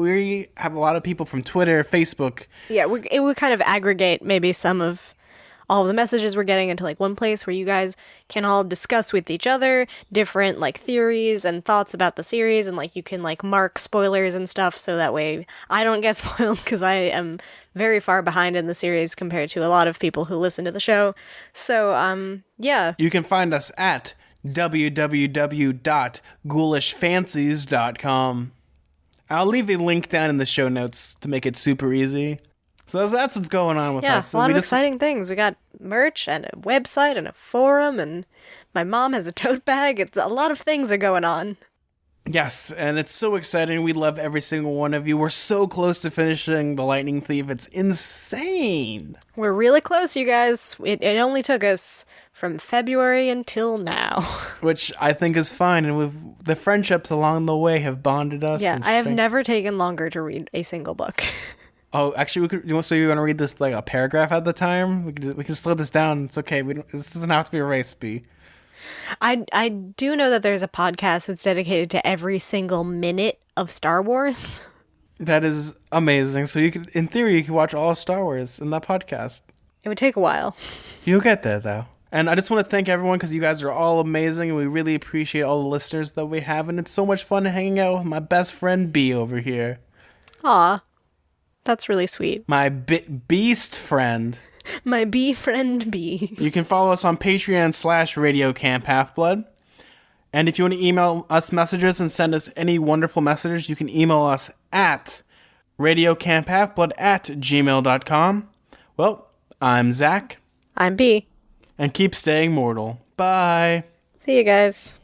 a lot of people from Twitter, Facebook. Yeah, it would kind of aggregate maybe some of all of the messages we're getting into like one place where you guys can all discuss with each other different like theories and thoughts about the series, and like you can like mark spoilers and stuff so that way I don't get spoiled because I am very far behind in the series compared to a lot of people who listen to the show. So yeah. You can find us at www.ghoulishfancies.com. I'll leave a link down in the show notes to make it super easy. So that's what's going on with us. Yeah, a lot of exciting things. We got merch and a website and a forum, and my mom has a tote bag. It's a lot of things are going on. Yes, and it's so exciting. We love every single one of you. We're so close to finishing The Lightning Thief. It's insane. We're really close, you guys. It only took us from February until now. Which I think is fine, and the friendships along the way have bonded us. Yeah, I have never taken longer to read a single book. Oh, actually, so you want to read this like a paragraph at the time? We can slow this down. It's okay. This doesn't have to be erased, B. I do know that there's a podcast that's dedicated to every single minute of Star Wars. That is amazing. So in theory, you could watch all Star Wars in that podcast. It would take a while. You'll get there though. And I just want to thank everyone because you guys are all amazing, and we really appreciate all the listeners that we have. And it's so much fun hanging out with my best friend B over here, Aw, that's really sweet. my beast friend. My bee friend B. You can follow us on Patreon/Radio Camp Half-Blood. And if you want to email us messages and send us any wonderful messages, you can email us at radiocamphhalfblood@gmail.com. Well, I'm Zach. I'm B. And keep staying mortal. Bye. See you guys.